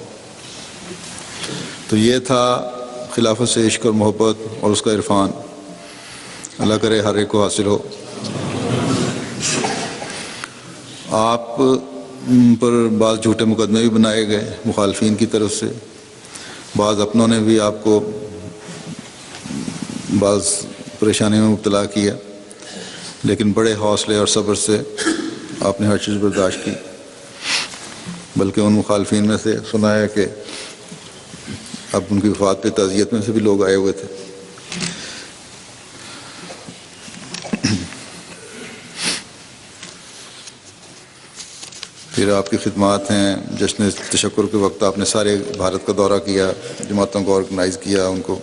تو یہ تھا خلافت سے عشق اور محبت اور اس کا عرفان. اللہ کرے ہر ایک کو حاصل ہو. آپ پر بعض جھوٹے مقدمے بھی بنائے گئے مخالفین کی طرف سے، بعض اپنوں نے بھی آپ کو بعض پریشانی میں مبتلا کیا، لیکن بڑے حوصلے اور صبر سے آپ نے ہر چیز برداشت کی. بلکہ ان مخالفین میں سے سنا ہے کہ اب ان کی وفات پہ تعزیت میں سے بھی لوگ آئے ہوئے تھے. پھر آپ کی خدمات ہیں، جشن تشکر کے وقت آپ نے سارے بھارت کا دورہ کیا، جماعتوں کو آرگنائز کیا، ان کو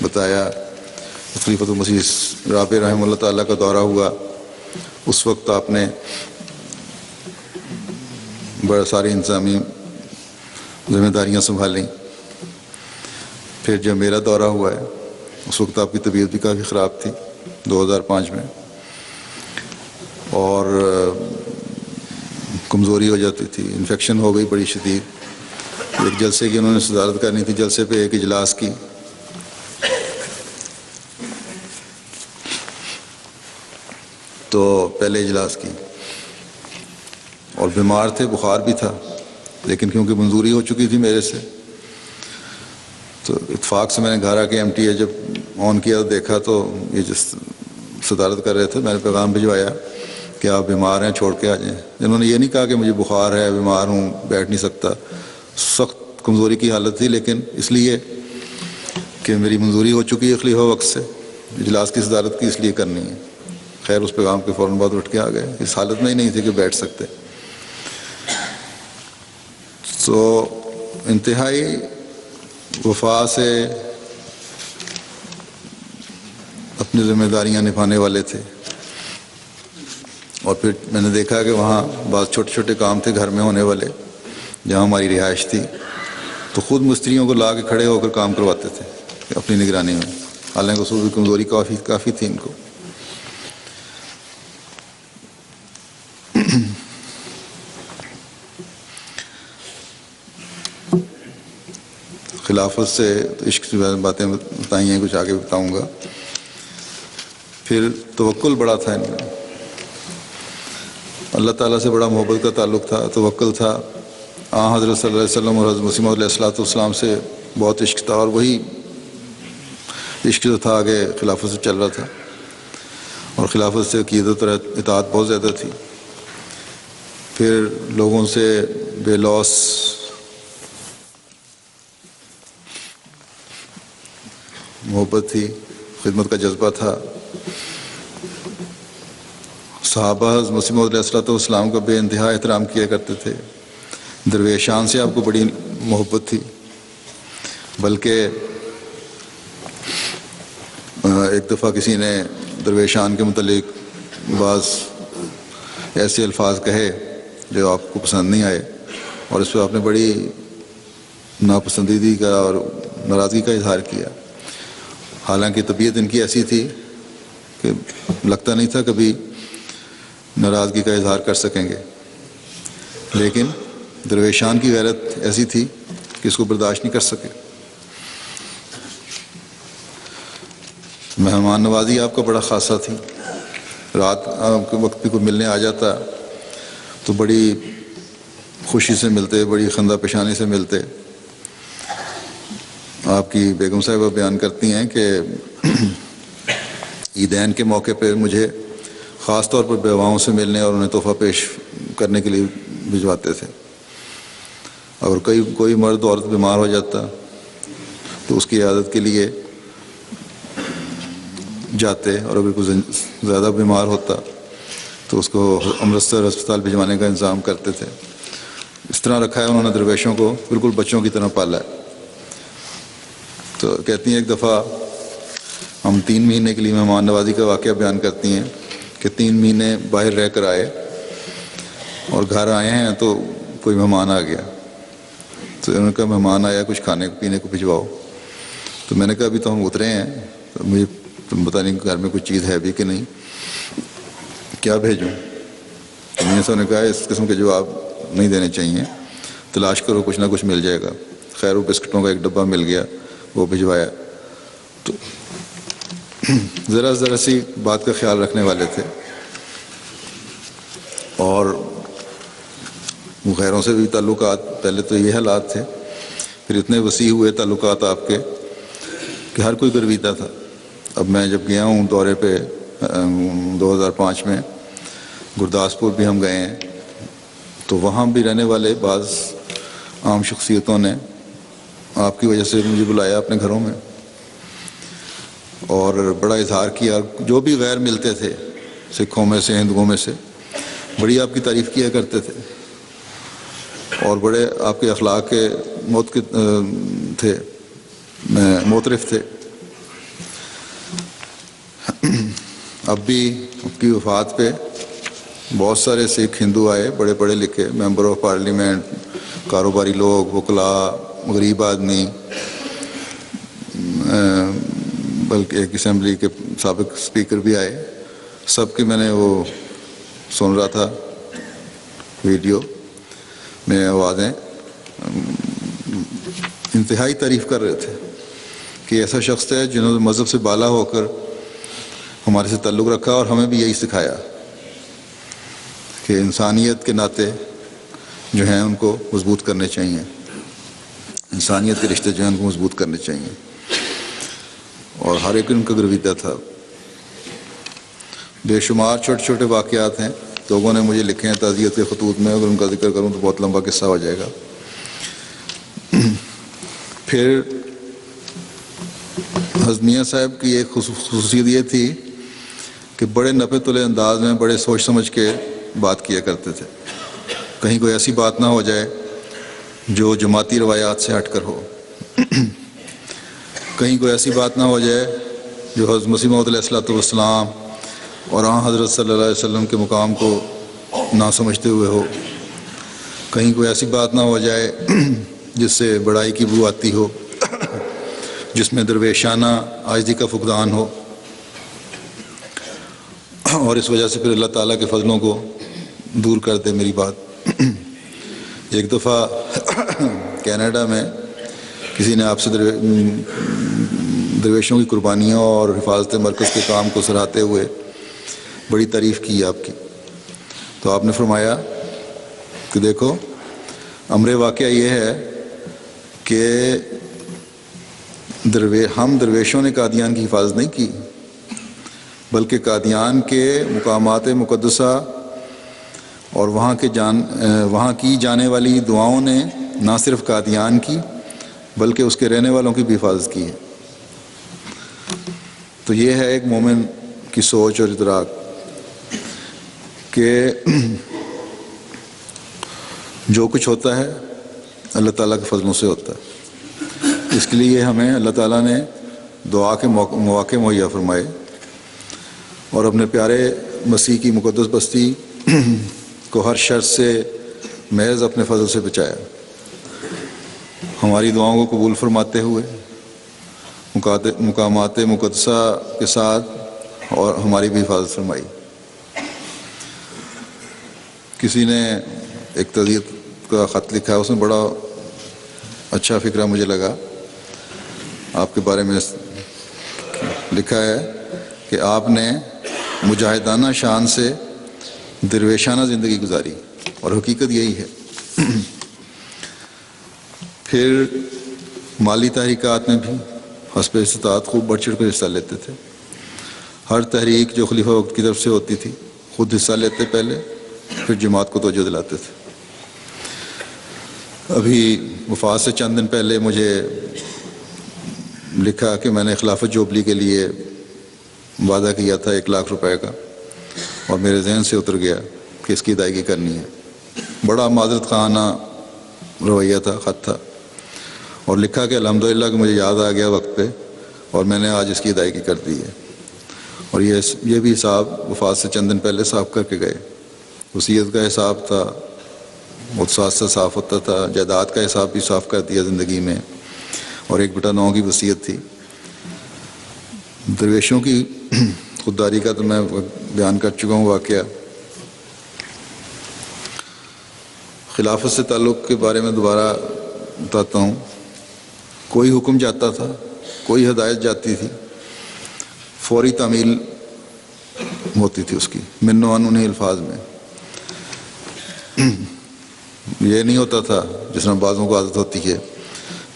بتایا. خلیفۃ المسیح رابع رحمہ اللہ تعالیٰ کا دورہ ہوا، اس وقت آپ نے بڑا ساری انتظامی ذمہ داریاں سنبھالیں. پھر جب میرا دورہ ہوا ہے اس وقت آپ کی طبیعت بھی کافی خراب تھی 2005 میں، اور کمزوری ہو جاتی تھی، انفیکشن ہو گئی بڑی شدید. ایک جلسے کی انہوں نے صدارت کرنی تھی، جلسے پہ ایک اجلاس کی، تو پہلے اجلاس کی، اور بیمار تھے، بخار بھی تھا، لیکن کیونکہ منظوری ہو چکی تھی میرے سے تو اتفاق سے میں نے گھر آ کے ایم ٹی اے جب آن کیا تو دیکھا تو یہ جس صدارت کر رہے تھے، میں نے پیغام بھجوایا کہ آپ بیمار ہیں، چھوڑ کے آ جائیں. انہوں نے یہ نہیں کہا کہ مجھے بخار ہے، بیمار ہوں، بیٹھ نہیں سکتا. سخت کمزوری کی حالت تھی، لیکن اس لیے کہ میری منظوری ہو چکی ہے خلیفہ وقت سے، اجلاس کی صدارت کی اس لیے کرنی ہے. خیر اس پیغام کے فوراً بعد اٹھ کے آ گئے، اس حالت میں ہی نہیں تھے کہ بیٹھ سکتے. تو انتہائی وفا سے اپنی ذمہ داریاں نبھانے والے تھے. اور پھر میں نے دیکھا کہ وہاں بعض چھوٹے چھوٹے کام تھے گھر میں ہونے والے، جہاں ہماری رہائش تھی، تو خود مستریوں کو لا کے کھڑے ہو کر کام کرواتے تھے اپنی نگرانی میں، حالانکہ اس وقت کمزوری کافی تھی ان کو. خلافت سے عشق سے باتیں بتائی ہیں، کچھ آگے بتاؤں گا. پھر توکل بڑا تھا ان میں، اللہ تعالیٰ سے بڑا محبت کا تعلق تھا، توکل تھا. حضرت صلی اللہ علیہ وسلم اور حضرت مسیح موعود علیہ الصلوۃ والسلام سے بہت عشق تھا، اور وہی عشق جو تھا آگے خلافت سے چل رہا تھا، اور خلافت سے عقیدت اور اطاعت بہت زیادہ تھی. پھر لوگوں سے بے لوث محبت تھی، خدمت کا جذبہ تھا. صحابہ حضرت مسیح موعود علیہ الصلوۃ والسلام کا بے انتہا احترام کیا کرتے تھے. درویشان سے آپ کو بڑی محبت تھی، بلکہ ایک دفعہ کسی نے درویشان کے متعلق بعض ایسے الفاظ کہے جو آپ کو پسند نہیں آئے، اور اس پہ آپ نے بڑی ناپسندیدگی کا اور ناراضگی کا اظہار کیا، حالانکہ طبیعت ان کی ایسی تھی کہ لگتا نہیں تھا کبھی ناراضگی کا اظہار کر سکیں گے، لیکن درویشان کی غیرت ایسی تھی کہ اس کو برداشت نہیں کر سکے۔ مہمان نوازی آپ کا بڑا خاصہ تھی، رات کے وقت بھی کوئی ملنے آ جاتا تو بڑی خوشی سے ملتے، بڑی خندہ پیشانی سے ملتے۔ آپ کی بیگم صاحبہ بیان کرتی ہیں کہ عیدین کے موقع پہ مجھے خاص طور پر بیواؤں سے ملنے اور انہیں تحفہ پیش کرنے کے لیے بھجواتے تھے۔ اور کوئی مرد عورت بیمار ہو جاتا تو اس کی عیادت کے لیے جاتے، اور اگر کوئی زیادہ بیمار ہوتا تو اس کو امرتسر ہسپتال بھجوانے کا انتظام کرتے تھے۔ اس طرح رکھا ہے انہوں نے درویشوں کو، بالکل بچوں کی طرح پالا ہے۔ تو کہتی ہیں ایک دفعہ ہم 3 مہینے کے لیے مہمان نوازی کا واقعہ بیان کرتی ہیں کہ 3 مہینے باہر رہ کر آئے اور گھر آئے ہیں تو کوئی مہمان آ گیا، تو انہوں نے کہا مہمان آیا، کچھ کھانے پینے کو بھجواؤ۔ تو میں نے کہا ابھی تو ہم اترے ہیں، تو مجھے تم پتہ نہیں گھر میں کوئی چیز ہے بھی کہ نہیں، کیا بھیجوں؟ تو میں نے صاحب نے کہا اس قسم کے جواب نہیں دینے چاہیے، تلاش کرو، کچھ نہ کچھ مل جائے گا۔ خیر وہ بسکٹوں کا ایک ڈبہ مل گیا، وہ بھجوایا۔ تو ذرا سی بات کا خیال رکھنے والے تھے، اور غیروں سے بھی تعلقات، پہلے تو یہ حالات تھے، پھر اتنے وسیع ہوئے تعلقات آپ کے کہ ہر کوئی گرویدہ تھا۔ اب میں جب گیا ہوں دورے پہ 2005 میں گرداسپور بھی ہم گئے ہیں، تو وہاں بھی رہنے والے بعض عام شخصیتوں نے آپ کی وجہ سے مجھے بلایا اپنے گھروں میں اور بڑا اظہار کیا۔ جو بھی غیر ملتے تھے، سکھوں میں سے، ہندوؤں میں سے، بڑی آپ کی تعریف کیا کرتے تھے، اور بڑے آپ کے اخلاق کے معترف تھے۔ اب بھی آپ کی وفات پہ بہت سارے سکھ ہندو آئے، بڑے پڑھے لکھے ممبر آف پارلیمنٹ، کاروباری لوگ، وکلاء، غریب آدمی، بلکہ ایک اسمبلی کے سابق اسپیکر بھی آئے۔ سب کی میں نے وہ سن رہا تھا ویڈیو میں، آوازیں انتہائی تعریف کر رہے تھے کہ ایسا شخص ہے جنہوں نے مذہب سے بالا ہو کر ہمارے سے تعلق رکھا، اور ہمیں بھی یہی سکھایا کہ انسانیت کے ناطے جو ہیں ان کو مضبوط کرنے چاہیے، انسانیت کے رشتے جو ہیں ان کو مضبوط کرنے چاہیے، اور ہر ایک ان کا گرویدہ تھا۔ بے شمار چھوٹے چھوٹے واقعات ہیں، لوگوں نے مجھے لکھے ہیں تعزیت کے خطوط میں، اگر ان کا ذکر کروں تو بہت لمبا قصہ ہو جائے گا۔ پھر حضرت میاں صاحب کی ایک خصوصیت یہ تھی کہ بڑے نپے تلے انداز میں بڑے سوچ سمجھ کے بات کیا کرتے تھے، کہیں کوئی ایسی بات نہ ہو جائے جو جماعتی روایات سے ہٹ کر ہو، کہیں کوئی ایسی بات نہ ہو جائے جو حضرت مسیح موعود علیہ الصلوۃ والسلام اور حضرت صلی اللہ علیہ وسلم کے مقام کو نہ سمجھتے ہوئے ہو، کہیں کوئی ایسی بات نہ ہو جائے جس سے بڑائی کی بو آتی ہو، جس میں درویشانہ عاجزی کا فقدان ہو، اور اس وجہ سے پھر اللہ تعالیٰ کے فضلوں کو دور کر دے میری بات۔ ایک دفعہ کینیڈا میں کسی نے آپ سے درویشوں کی قربانیوں اور حفاظت مرکز کے کام کو سراہتے ہوئے بڑی تعریف کی آپ کی، تو آپ نے فرمایا کہ دیکھو امر واقعہ یہ ہے کہ ہم درویشوں نے قادیان کی حفاظت نہیں کی، بلکہ قادیان کے مقامات مقدسہ اور وہاں کی جانے والی دعاؤں نے نہ صرف قادیان کی بلکہ اس کے رہنے والوں کی بھی حفاظت کی ہے۔ تو یہ ہے ایک مومن کی سوچ اور ادراک کہ جو کچھ ہوتا ہے اللہ تعالیٰ کے فضلوں سے ہوتا ہے، اس کے لیے ہمیں اللہ تعالیٰ نے دعا کے مواقع مہیا فرمائے اور اپنے پیارے مسیح کی مقدس بستی کو ہر شر سے محض اپنے فضل سے بچایا، ہماری دعاؤں کو قبول فرماتے ہوئے مقامات مقدسہ کے ساتھ اور ہماری بھی حفاظت فرمائی۔ کسی نے ایک تعزیت کا خط لکھا ہے، اس میں بڑا اچھا فکرہ مجھے لگا۔ آپ کے بارے میں لکھا ہے کہ آپ نے مجاہدانہ شان سے درویشانہ زندگی گزاری، اور حقیقت یہی ہے۔ پھر مالی تحریکات میں بھی حسب استطاعت خوب بڑھ چڑھ کر حصہ لیتے تھے۔ ہر تحریک جو خلیفہ وقت کی طرف سے ہوتی تھی خود حصہ لیتے پہلے، پھر جماعت کو توجہ دلاتے تھے۔ ابھی وفات سے چند دن پہلے مجھے لکھا کہ میں نے خلافت جوبلی کے لیے وعدہ کیا تھا 1,00,000 روپے کا، اور میرے ذہن سے اتر گیا کہ اس کی ادائیگی کرنی ہے۔ بڑا معذرت خواہانہ رویہ تھا، خط تھا، اور لکھا کہ الحمدللہ کہ مجھے یاد آ گیا وقت پہ، اور میں نے آج اس کی ادائیگی کر دی ہے۔ اور یہ بھی حساب وفات سے چند دن پہلے صاف کر کے گئے۔ وصیت کا حساب تھا، متصاص سے صاف ہوتا تھا، جائیداد کا حساب بھی صاف کر دیا زندگی میں، اور 1/9 کی وصیت تھی۔ درویشوں کی خودداری کا تو میں بیان کر چکا ہوں واقعہ۔ خلافت سے تعلق کے بارے میں دوبارہ بتاتا ہوں۔ کوئی حکم جاتا تھا، کوئی ہدایت جاتی تھی، فوری تعمیل ہوتی تھی اس کی، من و عن انہیں الفاظ میں۔ یہ نہیں ہوتا تھا جس طرح بعضوں کو عادت ہوتی ہے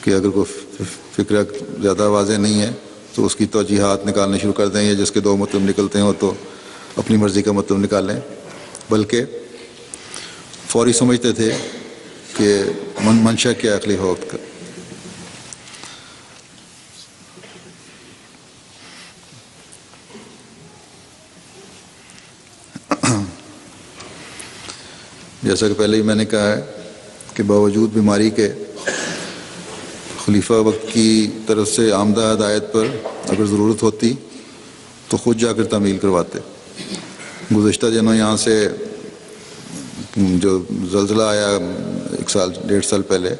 کہ اگر کوئی فکرہ زیادہ واضح نہیں ہے تو اس کی توجیحات نکالنے شروع کر دیں، یا جس کے 2 مطلب نکلتے ہیں تو اپنی مرضی کا مطلب نکالیں، بلکہ فوری سمجھتے تھے کہ منشا کیا عقلی وقت کا۔ جیسا کہ پہلے ہی میں نے کہا ہے کہ باوجود بیماری کے خلیفہ وقت کی طرف سے آمدہ ہدایت پر اگر ضرورت ہوتی تو خود جا کر تعمیل کرواتے۔ گزشتہ دنوں یہاں سے جو زلزلہ آیا 1 سال 1.5 سال پہلے،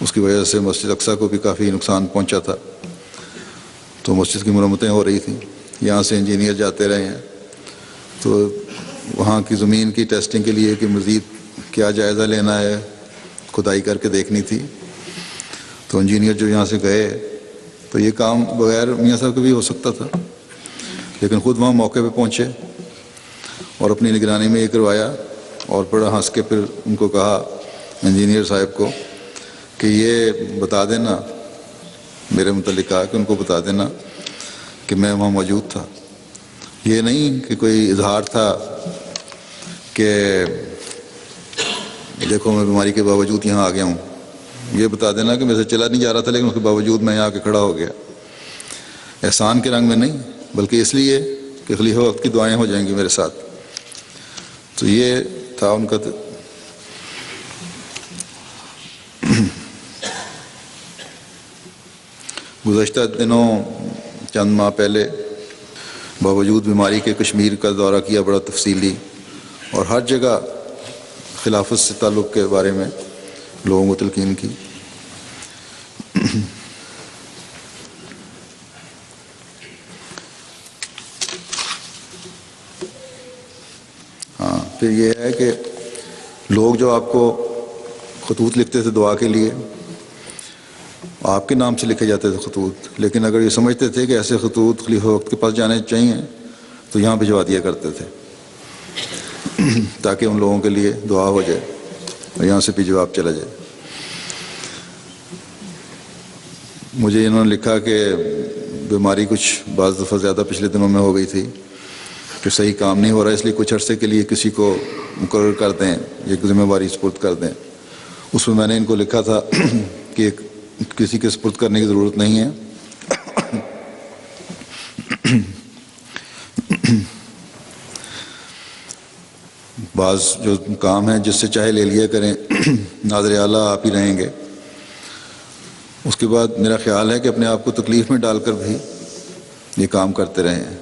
اس کی وجہ سے مسجد اقصیٰ کو بھی کافی نقصان پہنچا تھا، تو مسجد کی مرمتیں ہو رہی تھیں۔ یہاں سے انجینئر جاتے رہے ہیں، تو وہاں کی زمین کی ٹیسٹنگ کے لیے کہ مزید کیا جائزہ لینا ہے، کھدائی کر کے دیکھنی تھی۔ تو انجینئر جو یہاں سے گئے تو یہ کام بغیر میاں صاحب کے بھی ہو سکتا تھا، لیکن خود وہاں موقع پہ پہنچے اور اپنی نگرانی میں یہ کروایا، اور بڑا ہنس کے پھر ان کو کہا انجینئر صاحب کو کہ یہ بتا دینا، میرے متعلق کہا کہ ان کو بتا دینا کہ میں وہاں موجود تھا۔ یہ نہیں کہ کوئی اظہار تھا کہ دیکھو میں بیماری کے باوجود یہاں آ گیا ہوں، یہ بتا دینا کہ میں سے چلا نہیں جا رہا تھا لیکن اس کے باوجود میں یہاں آ کے کھڑا ہو گیا۔ احسان کے رنگ میں نہیں، بلکہ اس لیے کہ خلیفہ وقت کی دعائیں ہو جائیں گی میرے ساتھ۔ تو یہ تھا ان کا۔ گزشتہ دنوں چند ماہ پہلے باوجود بیماری کے کشمیر کا دورہ کیا، بڑا تفصیلی، اور ہر جگہ خلافت سے تعلق کے بارے میں لوگوں کو تلقین کی۔ ہاں، پھر یہ ہے کہ لوگ جو آپ کو خطوط لکھتے تھے دعا کے لیے، آپ کے نام سے لکھے جاتے تھے خطوط، لیکن اگر یہ سمجھتے تھے کہ ایسے خطوط خلیفہ وقت کے پاس جانے چاہیے تو یہاں بھجوا دیا کرتے تھے تاکہ ان لوگوں کے لیے دعا ہو جائے اور یہاں سے بھی جواب چلا جائے۔ مجھے انہوں نے لکھا کہ بیماری کچھ بعض دفعہ زیادہ پچھلے دنوں میں ہو گئی تھی کہ صحیح کام نہیں ہو رہا، اس لیے کچھ عرصے کے لیے کسی کو مقرر کر دیں، یہ ذمہ داری سپرد کر دیں۔ اس میں نے ان کو لکھا تھا کہ کسی کے سپرد کرنے کی ضرورت نہیں ہے، بعض جو کام ہیں جس سے چاہے لے لیا کریں، ناظر اعلیٰ آپ ہی رہیں گے۔ اس کے بعد میرا خیال ہے کہ اپنے آپ کو تکلیف میں ڈال کر بھی یہ کام کرتے رہے ہیں۔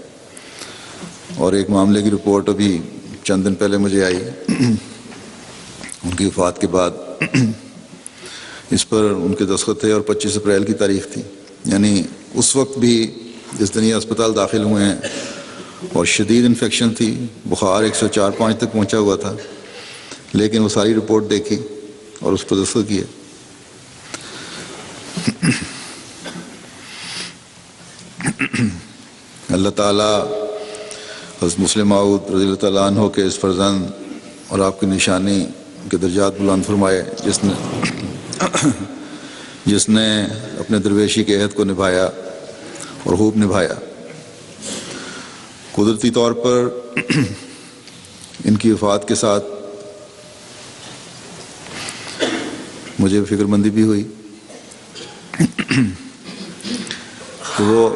اور ایک معاملے کی رپورٹ ابھی چند دن پہلے مجھے آئی ان کی وفات کے بعد، اس پر ان کے دستخط تھے اور 25 اپریل کی تاریخ تھی، یعنی اس وقت بھی جس دن یہ اسپتال داخل ہوئے ہیں اور شدید انفیکشن تھی، بخار 104-105 تک پہنچا ہوا تھا، لیکن وہ ساری رپورٹ دیکھی اور اس پر دستخط کیے۔ اللہ تعالیٰ حضرت مسلم موعود رضی اللہ تعالیٰ عنہ کے اس فرزند اور آپ کی نشانی کے درجات بلند فرمائے، جس نے اپنے درویشی کے عہد کو نبھایا اور خوب نبھایا۔ قدرتی طور پر ان کی وفات کے ساتھ مجھے فکر مندی بھی ہوئی کہ وہ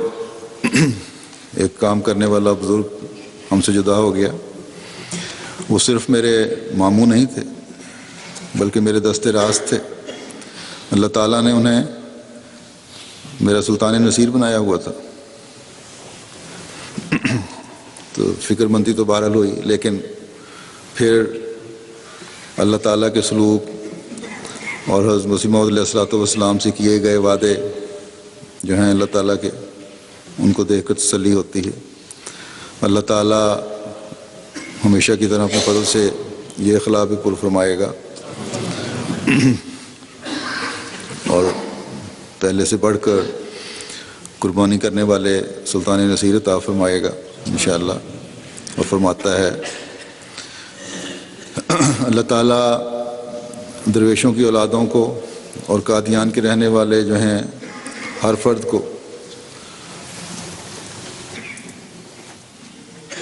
ایک کام کرنے والا بزرگ ہم سے جدا ہو گیا۔ وہ صرف میرے ماموں نہیں تھے بلکہ میرے دست راست تھے۔ اللہ تعالیٰ نے انہیں میرا سلطان نصیر بنایا ہوا تھا، تو فکر مندی تو بہرحال ہوئی، لیکن پھر اللہ تعالیٰ کے سلوک اور حضرت مسیح موعود علیہ الصلوۃ والسلام سے کیے گئے وعدے جو ہیں اللہ تعالیٰ کے، ان کو دیکھ کر تسلی ہوتی ہے۔ اللہ تعالیٰ ہمیشہ کی طرح اپنے فضل سے یہ اخلاق بھی پر فرمائے گا اور پہلے سے بڑھ کر قربانی کرنے والے سلطان نصیر عطا فرمائے گا انشاءاللہ۔ اور فرماتا ہے اللہ تعالیٰ درویشوں کی اولادوں کو اور قادیان کے رہنے والے جو ہیں ہر فرد کو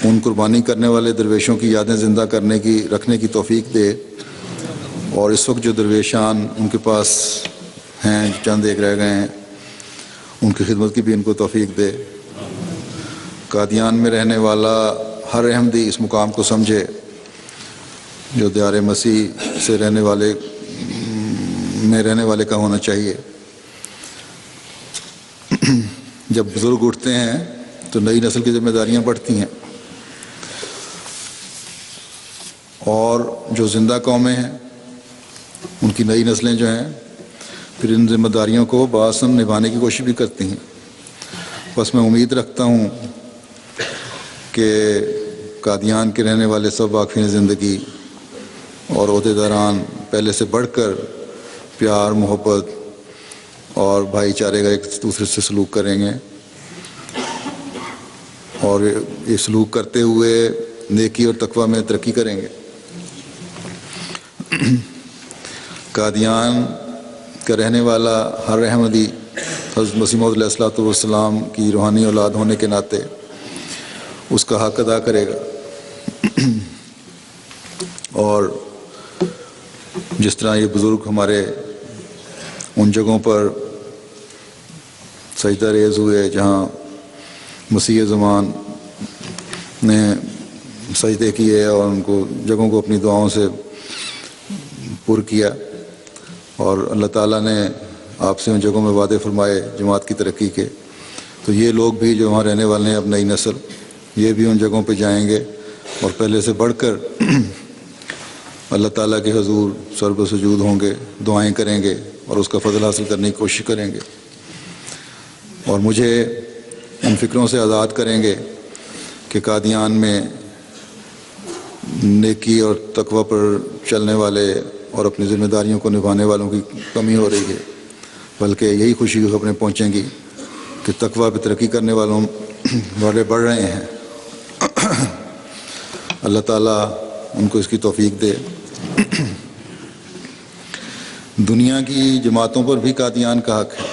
ان قربانی کرنے والے درویشوں کی یادیں زندہ رکھنے کی توفیق دے، اور اس وقت جو درویشان ان کے پاس ہیں، چند ایک رہ گئے ہیں، ان کی خدمت کی بھی ان کو توفیق دے۔ قادیان میں رہنے والا ہر احمدی اس مقام کو سمجھے جو دیار مسیح سے رہنے والے کا ہونا چاہیے۔ جب بزرگ اٹھتے ہیں تو نئی نسل کی ذمہ داریاں بڑھتی ہیں، اور جو زندہ قومیں ہیں ان کی نئی نسلیں جو ہیں پھر ان ذمہ داریوں کو بآسن نبھانے کی کوشش بھی کرتی ہیں۔ بس میں امید رکھتا ہوں کہ قادیان کے رہنے والے سب واقفین زندگی اور عہدیداران پہلے سے بڑھ کر پیار، محبت اور بھائی چارے کا ایک دوسرے سے سلوک کریں گے، اور یہ سلوک کرتے ہوئے نیکی اور تقوی میں ترقی کریں گے۔ قادیان کا رہنے والا ہر احمدی حضرت مسیح موعود علیہ الصلوۃ والسلام کی روحانی اولاد ہونے کے ناطے اس کا حق ادا کرے گا، اور جس طرح یہ بزرگ ہمارے ان جگہوں پر سجدہ ریز ہوئے جہاں مسیح زمان نے سجدے کیے اور ان کو جگہوں کو اپنی دعاؤں سے پر کیا، اور اللہ تعالیٰ نے آپ سے ان جگہوں میں وعدے فرمائے جماعت کی ترقی کے، تو یہ لوگ بھی جو وہاں رہنے والے ہیں، اب نئی نسل، یہ بھی ان جگہوں پہ جائیں گے اور پہلے سے بڑھ کر اللہ تعالیٰ کے حضور سر بہ سجود ہوں گے، دعائیں کریں گے اور اس کا فضل حاصل کرنے کی کوشش کریں گے، اور مجھے ان فکروں سے آزاد کریں گے کہ قادیان میں نیکی اور تقوی پر چلنے والے اور اپنی ذمہ داریوں کو نبھانے والوں کی کمی ہو رہی ہے، بلکہ یہی خوشی کی خبریں پہنچیں گی کہ تقوی پہ ترقی کرنے والے بڑھ رہے ہیں۔ اللہ تعالیٰ ان کو اس کی توفیق دے۔ دنیا کی جماعتوں پر بھی قادیان کا حق ہے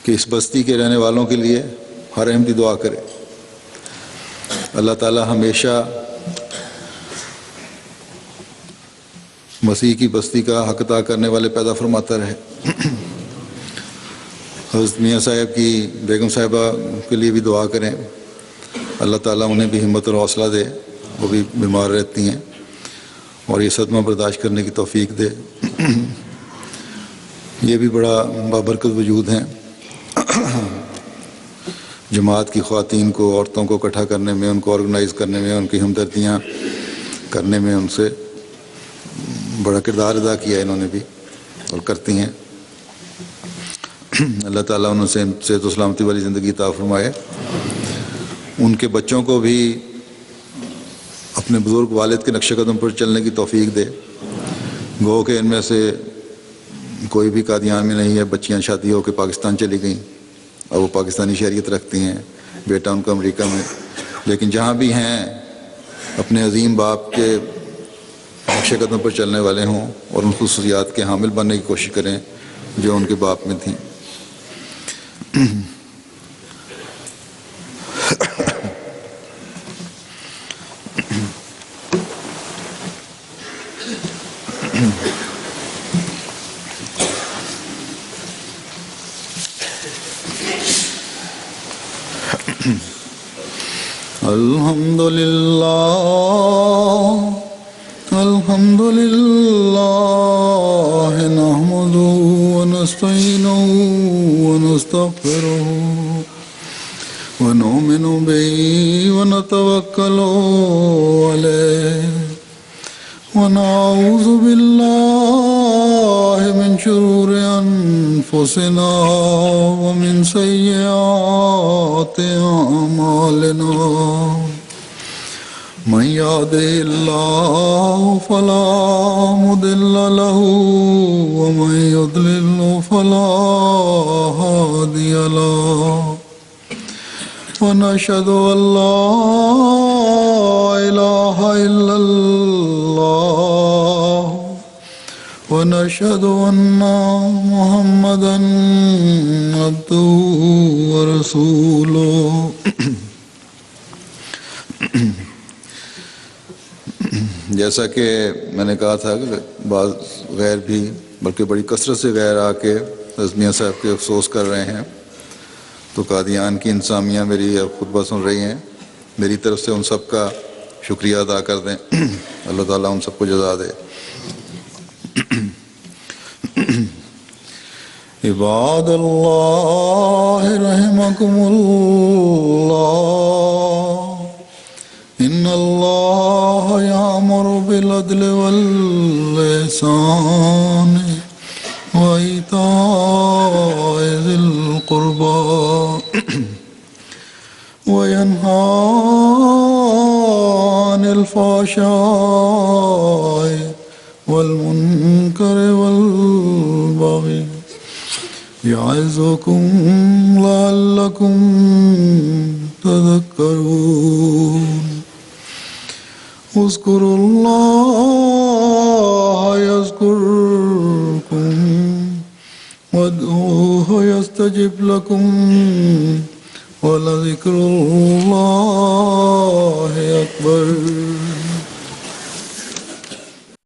کہ اس بستی کے رہنے والوں کے لیے ہر احمدی دعا کرے۔ اللہ تعالیٰ ہمیشہ مسیح کی بستی کا حق ادا کرنے والے پیدا فرماتا رہے۔ حضرت میاں صاحب کی بیگم صاحبہ کے لیے بھی دعا کریں، اللہ تعالیٰ انہیں بھی ہمت اور حوصلہ دے، وہ بھی بیمار رہتی ہیں، اور یہ صدمہ برداشت کرنے کی توفیق دے۔ یہ بھی بڑا بابرکت وجود ہیں، جماعت کی خواتین کو، عورتوں کو اکٹھا کرنے میں، ان کو آرگنائز کرنے میں، ان کی ہمدردیاں کرنے میں ان سے بڑا کردار ادا کیا انہوں نے بھی اور کرتی ہیں۔ اللہ تعالیٰ انہوں سے صحت و سلامتی والی زندگی عطا فرمائے. ان کے بچوں کو بھی اپنے بزرگ والد کے نقش قدم پر چلنے کی توفیق دے. گو کہ ان میں سے کوئی بھی قادیان میں نہیں ہے. بچیاں شادی ہو کے پاکستان چلی گئیں اور وہ پاکستانی شہریت رکھتی ہیں، بیٹا ان کا امریکہ میں. لیکن جہاں بھی ہیں اپنے عظیم باپ کے نقش قدم پر چلنے والے ہوں اور ان خصوصیات کے حامل بننے کی کوشش کریں جو ان کے باپ میں تھیں. الحمد لله نحمده ونستعينه ونستغفره ونؤمن به ونتوكل عليه ونعوذ بالله من شرور أنفسنا ومن سيئات أعمالنا. من يهده الله فلا مضل له ومن يضلل فلا هادي له. ونشهد أن لا إله إلا الله ونشهد أن محمدا عبده ورسوله. جیسا کہ میں نے کہا تھا کہ بعض غیر بھی بلکہ بڑی کثرت سے غیر آ کے میاں صاحب کے افسوس کر رہے ہیں، تو قادیان کی انسامیہ میری خطبہ سن رہی ہیں. میری طرف سے ان سب کا شکریہ ادا کر دیں. اللہ تعالیٰ ان سب کو جزا دے. عباد اللہ رحمکم اللہ ان اللہ یامر بالعدل والإحسان وإیتاء ذی القربى وینہی عن الفحشاء والمنکر والبغی یعظکم لعلکم تذکرون. اذکروا اللہ یذکرکم وادعوہ یستجب لکم ولذکر اللہ اکبر.